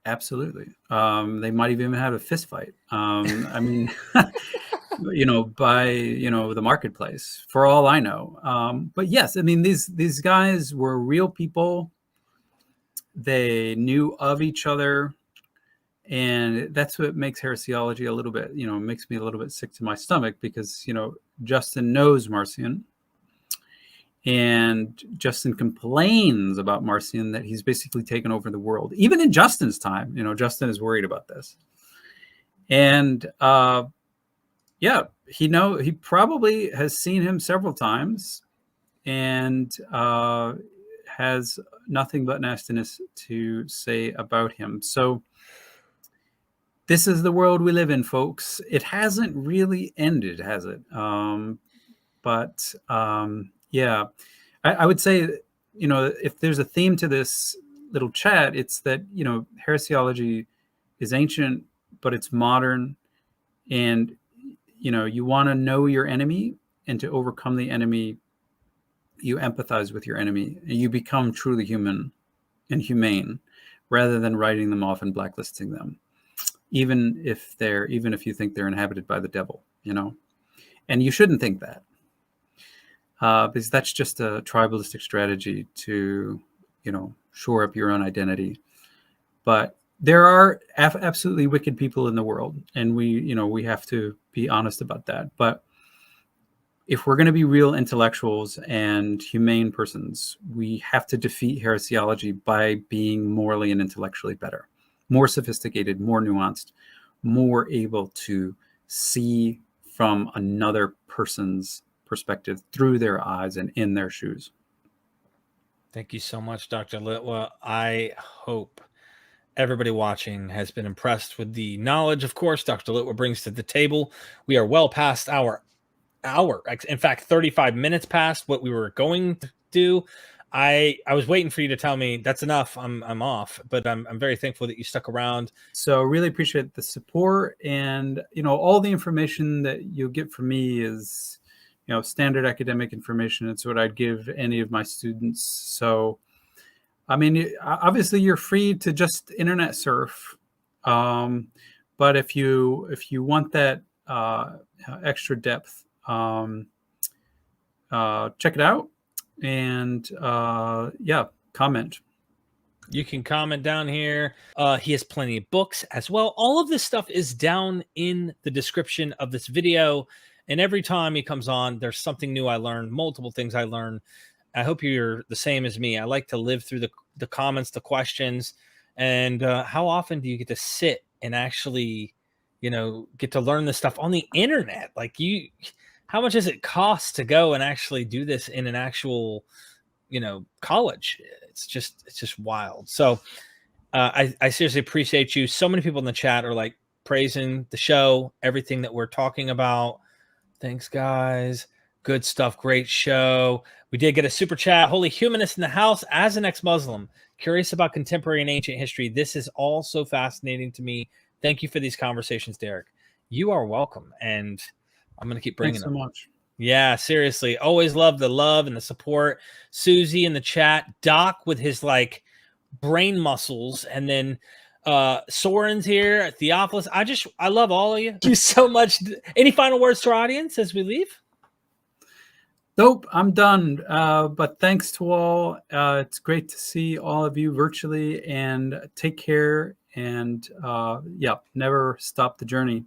Absolutely. They might have even had a fist fight. I mean, by the marketplace, for all I know. But yes, I mean, these guys were real people. They knew of each other, and that's what makes heresiology a little bit, makes me a little bit sick to my stomach, because Justin knows Marcion, and Justin complains about Marcion that he's basically taken over the world. Even in Justin's time, Justin is worried about this, and he probably has seen him several times, and has nothing but nastiness to say about him. So this is the world we live in, folks. It hasn't really ended, has it? Yeah, I would say, if there's a theme to this little chat, it's that, heresiology is ancient, but it's modern. And, you want to know your enemy, and to overcome the enemy, you empathize with your enemy, and you become truly human and humane, rather than writing them off and blacklisting them, even if you think they're inhabited by the devil, and you shouldn't think that, because that's just a tribalistic strategy to, shore up your own identity. But there are absolutely wicked people in the world, and we have to be honest about that. But if we're going to be real intellectuals and humane persons, we have to defeat heresiology by being morally and intellectually better, more sophisticated, more nuanced, more able to see from another person's perspective through their eyes and in their shoes. Thank you so much, Dr. Litwa. I hope everybody watching has been impressed with the knowledge, of course, Dr. Litwa brings to the table. We are well past our hour. In fact, 35 minutes past what we were going to do. I was waiting for you to tell me that's enough. I'm off, but I'm very thankful that you stuck around. So really appreciate the support, and all the information that you'll get from me is standard academic information. It's what I'd give any of my students. So I mean, obviously you're free to just internet surf, but if you want that extra depth, check it out, and comment. You can comment down here. He has plenty of books as well. All of this stuff is down in the description of this video. And every time he comes on, there's something new I learn, multiple things I learn. I hope you're the same as me. I like to live through the comments, the questions. And how often do you get to sit and actually, get to learn this stuff on the internet? Like how much does it cost to go and actually do this in an actual, college? It's just wild. So I seriously appreciate you. So many people in the chat are like praising the show, everything that we're talking about. Thanks, guys. Good stuff. Great show. We did get a super chat. Holy Humanist in the house. As an ex-Muslim, curious about contemporary and ancient history. This is all so fascinating to me. Thank you for these conversations, Derek. You are welcome. And I'm going to keep bringing them. Thanks so much. Yeah, seriously. Always love the love and the support. Susie in the chat. Doc with his brain muscles. And then Soren's here. Theophilus. I love all of you. Thank you so much. Any final words to our audience as we leave? Nope, I'm done. But thanks to all. It's great to see all of you virtually, and take care. And never stop the journey.